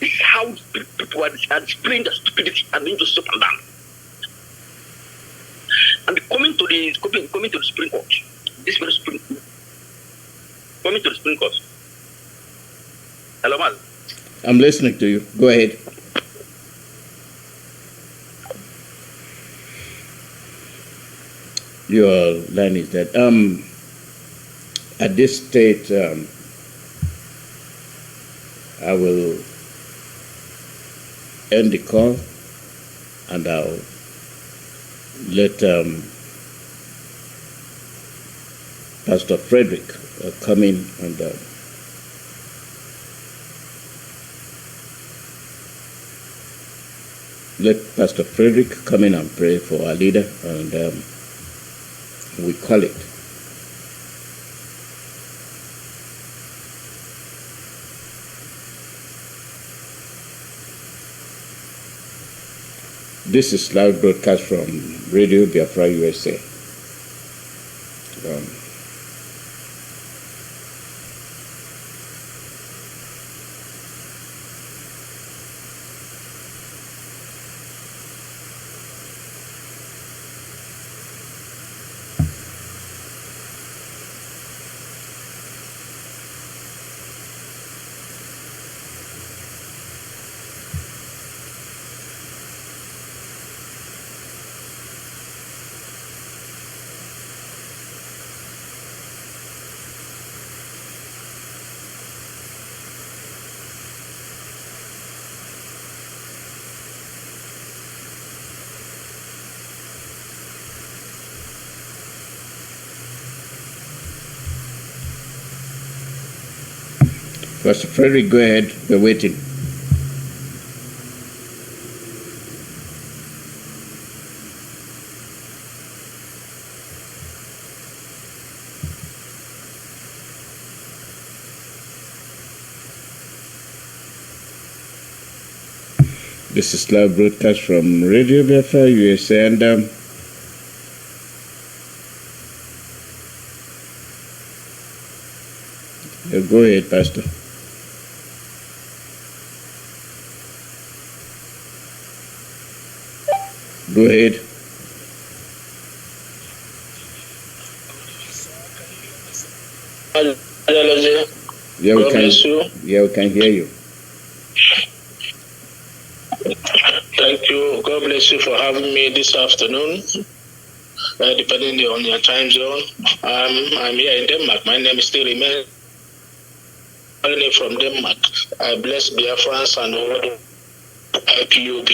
Speaker 3: This is how people are displaying their stupidity and being just up and down. And coming to the Supreme Court, this very Supreme Court, coming to the Supreme Court. Hello, man.
Speaker 1: I'm listening to you. Go ahead. Your line is that at this stage, I will end the call, and I'll let Pastor Frederick come in and let Pastor Frederick come in and pray for our leader, and we call it. This is live broadcast from Radio Biafra, USA. Pastor Frederick, go ahead. We're waiting. This is live broadcast from Radio Biafra, USA, and go ahead, Pastor. Go ahead.
Speaker 3: Alozie.
Speaker 1: Yeah, we can hear you.
Speaker 3: Thank you. God bless you for having me this afternoon. Depending on your time zone, I'm here in Denmark. My name is still Emmanuel from Denmark. I bless Biafrans and all IPOB.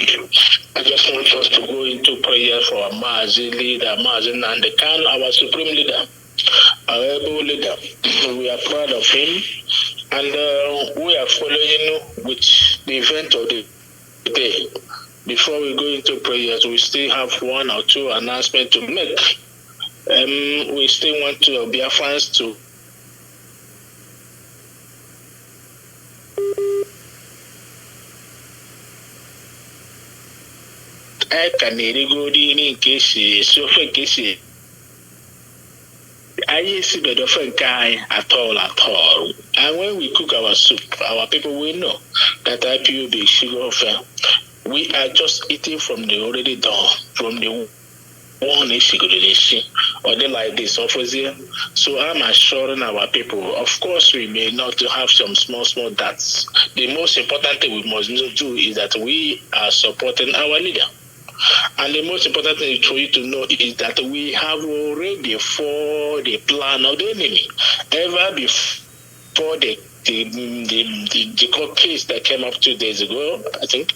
Speaker 3: I just want us to go into prayer for our Mazi leader, Mazi and the Khan, our supreme leader, our able leader. We are proud of him, and we are following with the event of the day. Before we go into prayers, we still have one or two announcements to make. We still want to Biafrans to I can go in case so for case I see the different guy at all. And when we cook our soup, our people will know that IPOB sugar fair. We are just eating from the already done, from the one issue or they like this officer. So I'm assuring our people, of course we may not have some small doubts. The most important thing we must do is that we are supporting our leader. And the most important thing for you to know is that we have already for the plan of the enemy. Ever before the court case that came up 2 days ago, I think,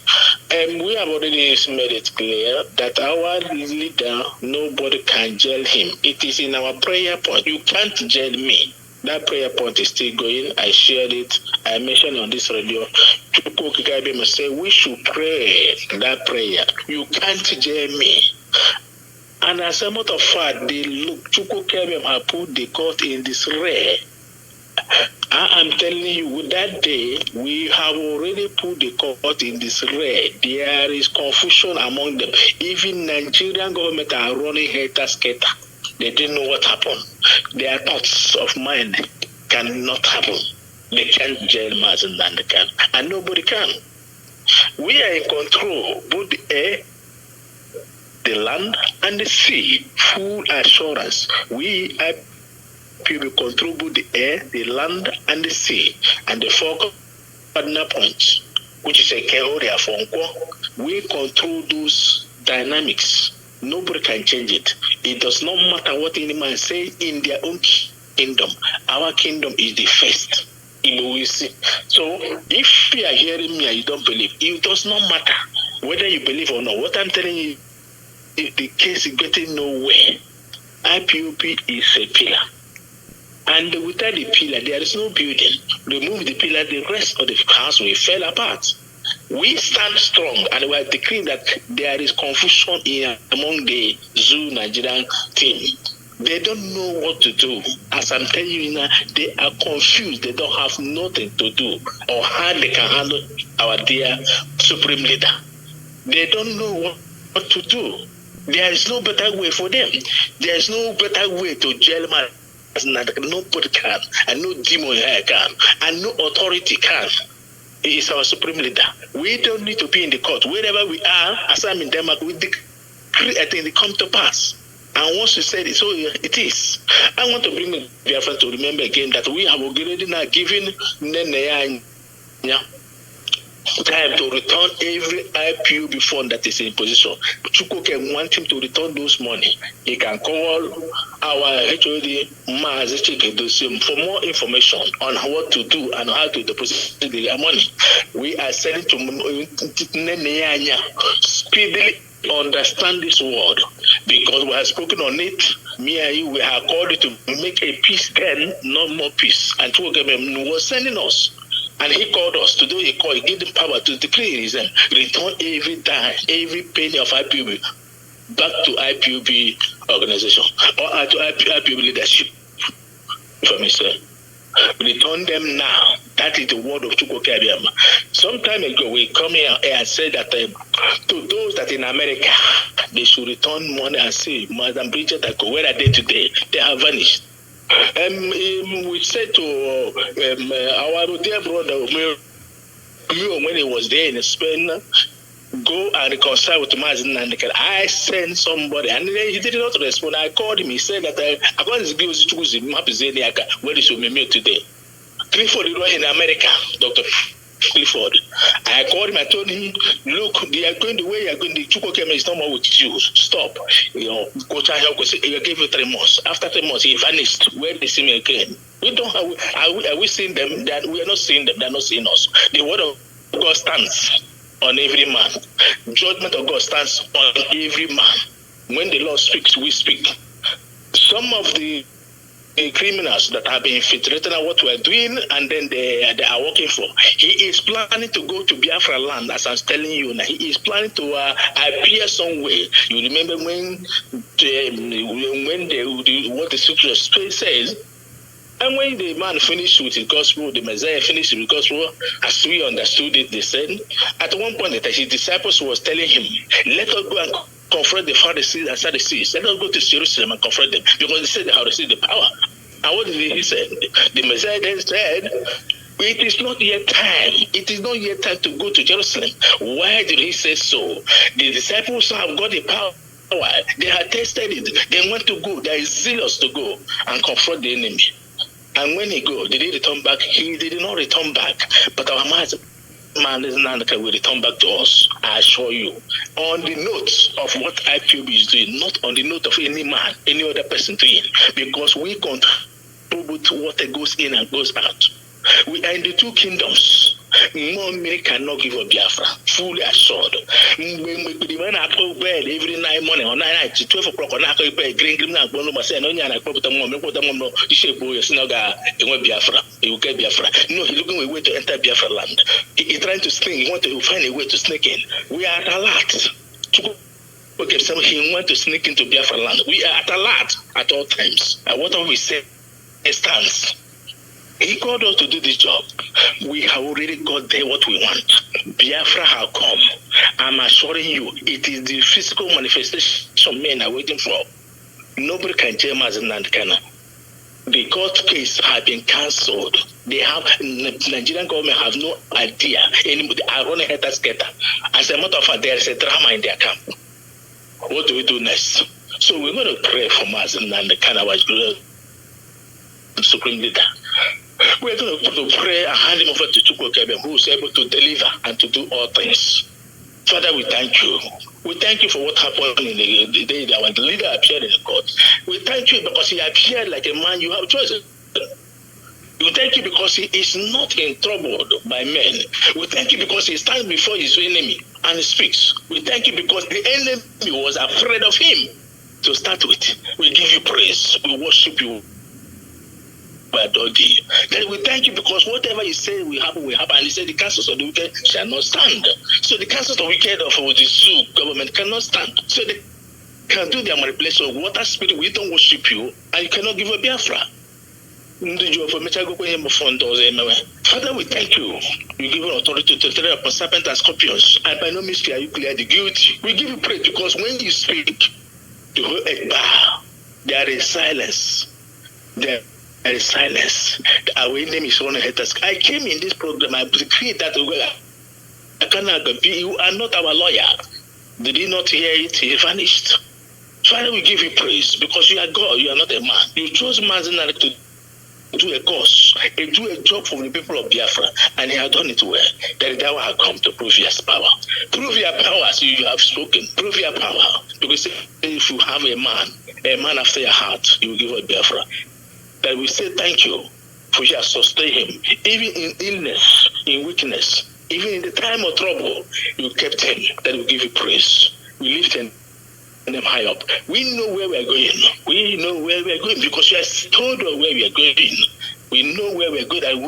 Speaker 3: we have already made it clear that our leader, nobody can jail him. It is in our prayer point. You can't jail me. That prayer point is still going. I shared it. I mentioned on this radio. People say we should pray that prayer. You can't jail me. And as a matter of fact, they look. Chukwu have put the court in disarray. I am telling you, that day we have already put the court in disarray. There is confusion among them. Even Nigerian government are running hater-skater. They didn't know what happened. Their thoughts of mind cannot happen. They can't jail Mazi and they can. And nobody can. We are in control, both the air, the land, and the sea. Full assurance. We are people control both the air, the land, and the sea. And the four cardinal points, which is a Kehoria Fonko, we control those dynamics. Nobody can change it. It does not matter what any man say in their own kingdom. Our kingdom is the first. So if you are hearing me and you don't believe, it does not matter whether you believe or not. What I'm telling you, the case is getting nowhere. IPOB is a pillar. And without the pillar, there is no building. Remove the pillar, the rest of the house will fall apart. We stand strong and we are declaring that there is confusion among the Zoo Nigerian team. They don't know what to do. As I'm telling you now, they are confused. They don't have nothing to do or how they can handle our dear supreme leader. They don't know what to do. There is no better way for them. There is no better way to jail man. Nobody can, and no demon here can, and no authority can. He is our supreme leader. We don't need to be in the court. Wherever we are, as I'm in Denmark, we decree a thing, they come to pass. And once you said it, so it is. I want to bring Biafra to remember again that we have already now given Nene time to return every IPOB fund that is in position. Chuko can want him to return those money. He can call our HOD Mazi for more information on what to do and how to deposit the money. We are sending to Neneanya speedily understand this word because we have spoken on it. Me and you, we have called it to make a peace then, not more peace. And Chuko was sending us. And he called us to do a call. He gave them power to declare his return every dime, every penny of IPOB back to IPOB organization or to IPOB leadership. For me, sir. Return them now. That is the word of Chukwukabiama. Some time ago, we come here and said that to those that in America, they should return money and say, Madam Bridget, where are they today? They have vanished. We said to our dear brother, when he was there in Spain, go and reconcile with Mazi. I sent somebody, and he did not respond. I called him. He said that I want to give where is your meal today? Clifford in America, Dr. Clifford. I called him. I told him, look, they are going the way you are going. The Chukwuka is not more with you. Stop. Coach I gave you 3 months. After 3 months, he vanished. Where they see me again? We don't have. Are we seeing them? That we are not seeing them. They are not seeing us. The word of God stands on every man. Judgment of God stands on every man. When the Lord speaks, we speak. Some of the criminals that have been infiltrated on what we're doing and then they are working for. He is planning to go to Biafra land, as I'm telling you now. He is planning to appear somewhere. You remember when what the scripture says, and when the man finished with his gospel, the Messiah finished with the gospel, as we understood it, they said, at one point that his disciples was telling him, let us go and confront the Pharisees and Sadducees. Let us go to Jerusalem and confront them because they said they have received the power. And what did he say? The Messiah then said, it is not yet time. It is not yet time to go to Jerusalem. Why did he say so? The disciples have got the power. They have tested it. They want to go. They are zealous to go and confront the enemy. And when he go, did he return back? He did not return back. But our man is not will return back to us. I assure you. On the note of what IPOB is doing, not on the note of any man, any other person doing, because we contribute what goes in and goes out. We are in the 2 kingdoms. Mommy cannot give up Biafra, fully assured. When we bed every night morning or night, 12 o'clock, on our bed, green, no, Biafra, he will get Biafra. No, he's looking for a way to enter Biafra land. He's trying to sneak, he wants to find a way to sneak in. We are at alert. Okay, so he wants to sneak into Biafra land. We are at alert at all times. And what we say stands. He called us to do this job. We have already got there what we want. Biafra has come. I'm assuring you, it is the physical manifestation men are waiting for. Nobody can tell Mazi Nandekana. The court case has been cancelled. They have, the Nigerian government have no idea anybody. They are running helter-skelter. As a matter of fact, there is a drama in their camp. What do we do next? So we're going to pray for Mazi and the Kanawa Supreme Leader. We're going to pray and hand him over to Chukwukebe, who is able to deliver and to do all things. Father, we thank you. We thank you for what happened in the day that when the leader appeared in the court. We thank you because he appeared like a man you have chosen. We thank you because he is not in trouble by men. We thank you because he stands before his enemy and speaks. We thank you because the enemy was afraid of him. To start with, we give you praise. We worship you. Then we thank you because whatever you say will happen, will happen. And he said the counsels of the wicked shall not stand. So the counsels of the wicked of the zoo government cannot stand. So they can do their manipulation of water spirit. We don't worship you, and you cannot give a Biafra. Father, we thank you. You give us authority to tread upon serpents and scorpions, and by no means shall you clear the guilty. We give you praise because when you speak, the whole earth bow. There is silence. There is silence. Our name is one haters. I came in this program. I decree that you are not our lawyer. Did you not hear it? He vanished. Father, we give you praise because you are God. You are not a man. You chose Mazi to do a cause, do a job for the people of Biafra, and he has done it well. Then thou has come to prove your power. Prove your power as you have spoken. Prove your power. Because if you have a man after your heart, you will give a Biafra. That we say thank you for you have sustained him. Even in illness, in weakness, even in the time of trouble, you kept him. That we give you praise. We lift him high up. We know where we are going. We know where we are going because you have told us where we are going. We know where we are going and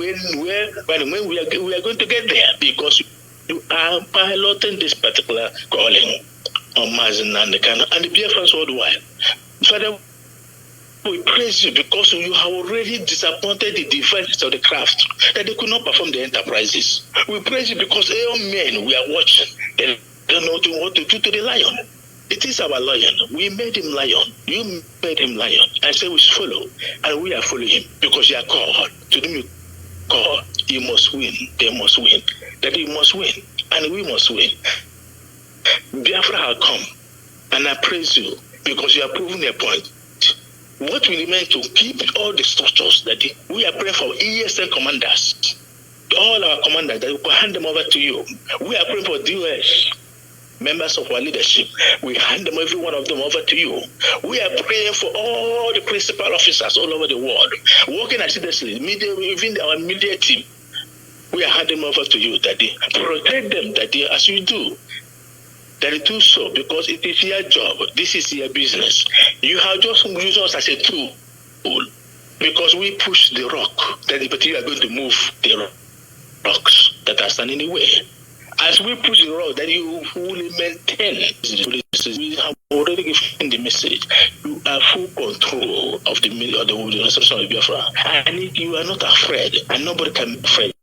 Speaker 3: when we are going to get there because you are piloting this particular calling on Mazi and the Biafrans worldwide. Father, we praise you because you have already disappointed the devices of the craft that they could not perform the enterprises. We praise you because all men we are watching, they don't know what to do to the lion. It is our lion. We made him lion. You made him lion. I say we follow, and we are following him because you are called. To them you call. You must win. They must win. That you must win, and we must win. Biafra has come, and I praise you because you are proving a point. What will remain to keep all the structures that we are praying for ESN commanders, all our commanders that we will hand them over to you. We are praying for DOS. Members of our leadership, we hand them, every one of them, over to you. We are praying for all the principal officers all over the world, working assiduously, even our media team. We are handing them over to you, Daddy. Protect them, Daddy, as you do. Daddy, do so, because it is your job. This is your business. You have just used us as a tool, because we push the rock, Daddy, but you are going to move the rocks that are standing in the way. As we push the road, that you fully maintain. We have already given the message. You are full control of the reception of Biafra. And you are not afraid, and nobody can be afraid.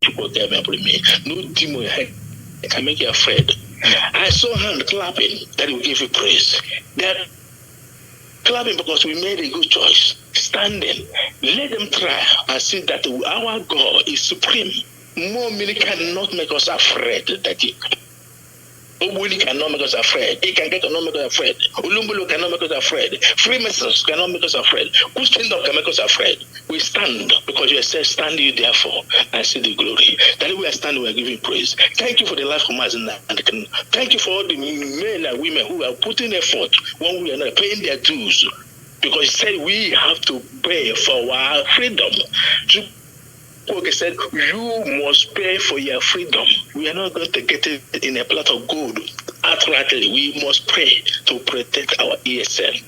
Speaker 3: No demon can make you afraid. I saw hand clapping that will give you praise. They're clapping because we made a good choice. Standing, let them try and see that our God is supreme. More money cannot make us afraid. Obuli cannot make us afraid. Ikanga cannot make us afraid. Ulumbulu cannot make us afraid. Freemasons cannot make us afraid. Whose kingdom can make us afraid? We stand because you said, stand you therefore and see the glory. That we are standing, we are giving praise. Thank you for the life of Mazi. Thank you for all the men and women who are putting effort when we are not paying their dues. Because he said we have to pay for our freedom. Okay, said you must pay for your freedom. We are not going to get it in a plate of gold. Outrightly, we must pray to protect our ESN,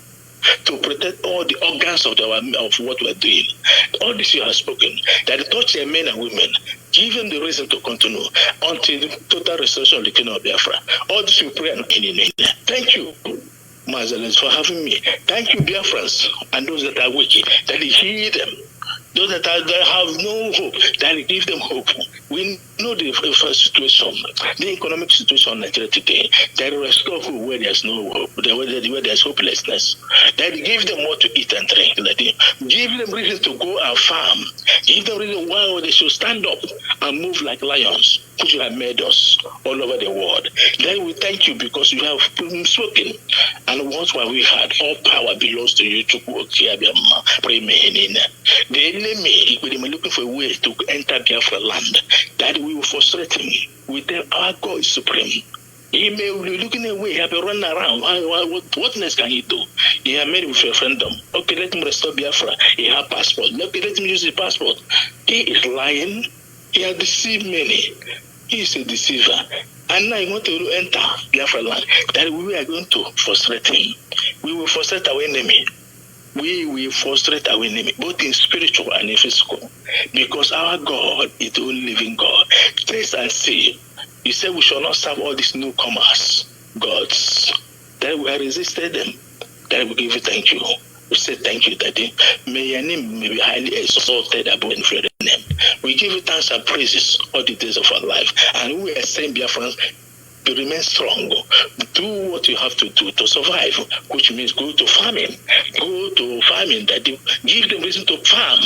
Speaker 3: to protect all the organs of what we are doing. All this you have spoken, that the touch of men and women, give them the reason to continue until the total restoration of the kingdom of Biafra. All this we pray and in name. Thank you, Mazi, for having me. Thank you, Biafrans, and those that are wicked, that you hear them. Those that have no hope, that give them hope. We know the situation, the economic situation in Nigeria today. There is no hope where there's no hope, where there's hopelessness. That give them what to eat and drink. Give them reason to go and farm. Give them reason why they should stand up and move like lions, which you have made us all over the world. Then we thank you because you have spoken. And what we had, all power belongs to you. The enemy will be looking for a way to enter Biafra land. That we will frustrate him. We tell our God is supreme. He may be looking away, he have a run around. What next can he do? He has made with a referendum. Okay, let him restore Biafra. He has passport. Okay, let him use his passport. He is lying. He has deceived many. He is a deceiver. And now he wants to enter Biafra land. That we are going to frustrate him. We will frustrate our enemy. We will frustrate our enemy, both in spiritual and in physical, because our God is the only living God. Taste and see. He said we shall not serve all these newcomers, gods. That we have resisted them. That we give you thank you. We say thank you, Daddy. May your name be highly exalted above every name. We give you thanks and praises all the days of our life. And we are saying, Biafrans, to remain strong, do what you have to do to survive, which means go to farming. Go to farming, that give them reason to farm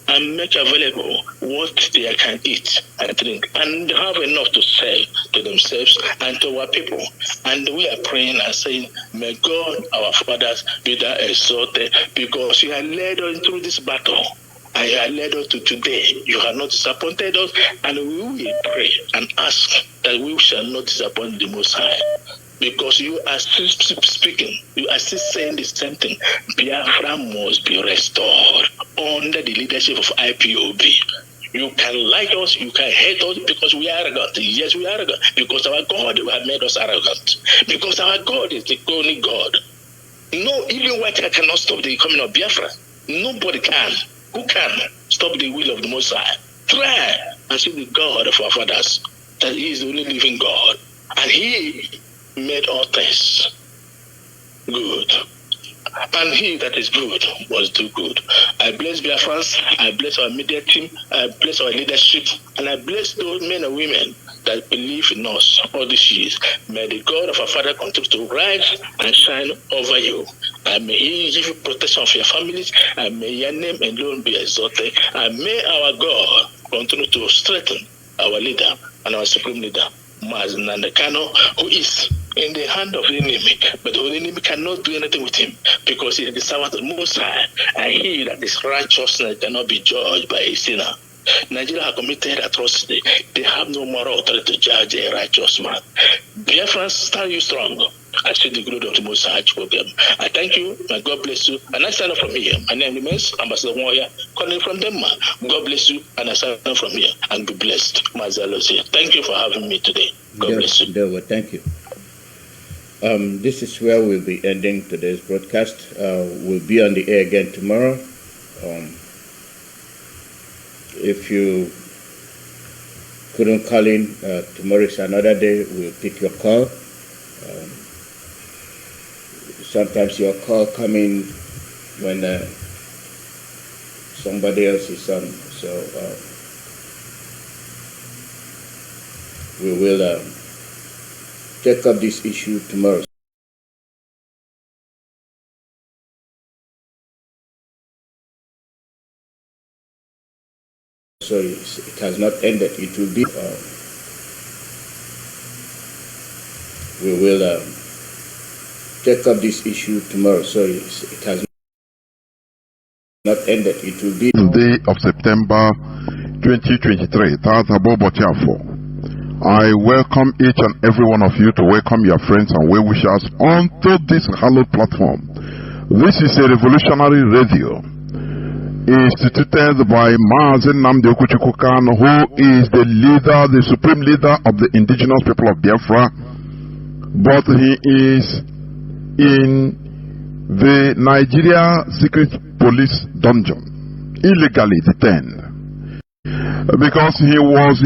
Speaker 3: and make available what they can eat and drink and have enough to sell to themselves and to our people. And we are praying and saying, may God, our fathers, be that exalted, because you have led us through this battle. And you have led us to today. You have not disappointed us, and we will pray and ask that we shall not disappoint the Most High. Because you are still speaking, you are still saying the same thing. Biafra must be restored under the leadership of IPOB. You can like us, you can hate us because we are arrogant. Yes, we are arrogant because our God has made us arrogant. Because our God is the only God. No, even white guy cannot stop the coming of Biafra. Nobody can. Who can stop the will of the Most High? Try and see the God of our fathers, that He is the only living God. And He made all things good. And He that is good must do good. I bless Biafrans, I bless our media team, I bless our leadership, and I bless those men and women that believe in us all these years. May the God of our Father continue to rise and shine over you. And may He give you protection for your families, and may your name alone be exalted. And may our God continue to strengthen our leader and our supreme leader, Mazi, who is in the hand of the enemy, but the enemy cannot do anything with him because he is the servant of the Most High, and he that is righteousness cannot be judged by a sinner. Nigeria have committed atrocity. They have no moral authority to judge a righteous man. Biafrans, stand you strong. I see the glory of the Most High program. I thank you, and God bless you. And I stand up from here. My name remains Ambassador Moya, calling from Denmark. God bless you, and I stand up from here. And be blessed, Mazi Alozie. Thank you for having me today. God bless you.
Speaker 1: Thank you. This is where we'll be ending today's broadcast. We'll be on the air again tomorrow. If you couldn't call in, tomorrow is another day. We'll pick your call. Sometimes your call come in when somebody else is on. So we will take up this issue tomorrow. So it has not ended. It will be. We will take up this issue tomorrow. So it has not ended. It will be.
Speaker 6: Day of September 2023. That's about Biafra. I welcome each and every one of you to welcome your friends and well-wishers onto this hallowed platform. This is a revolutionary radio instituted by Mazi who is the leader, the supreme leader of the indigenous people of Biafra, but he is in the Nigeria secret police dungeon, illegally detained, because he was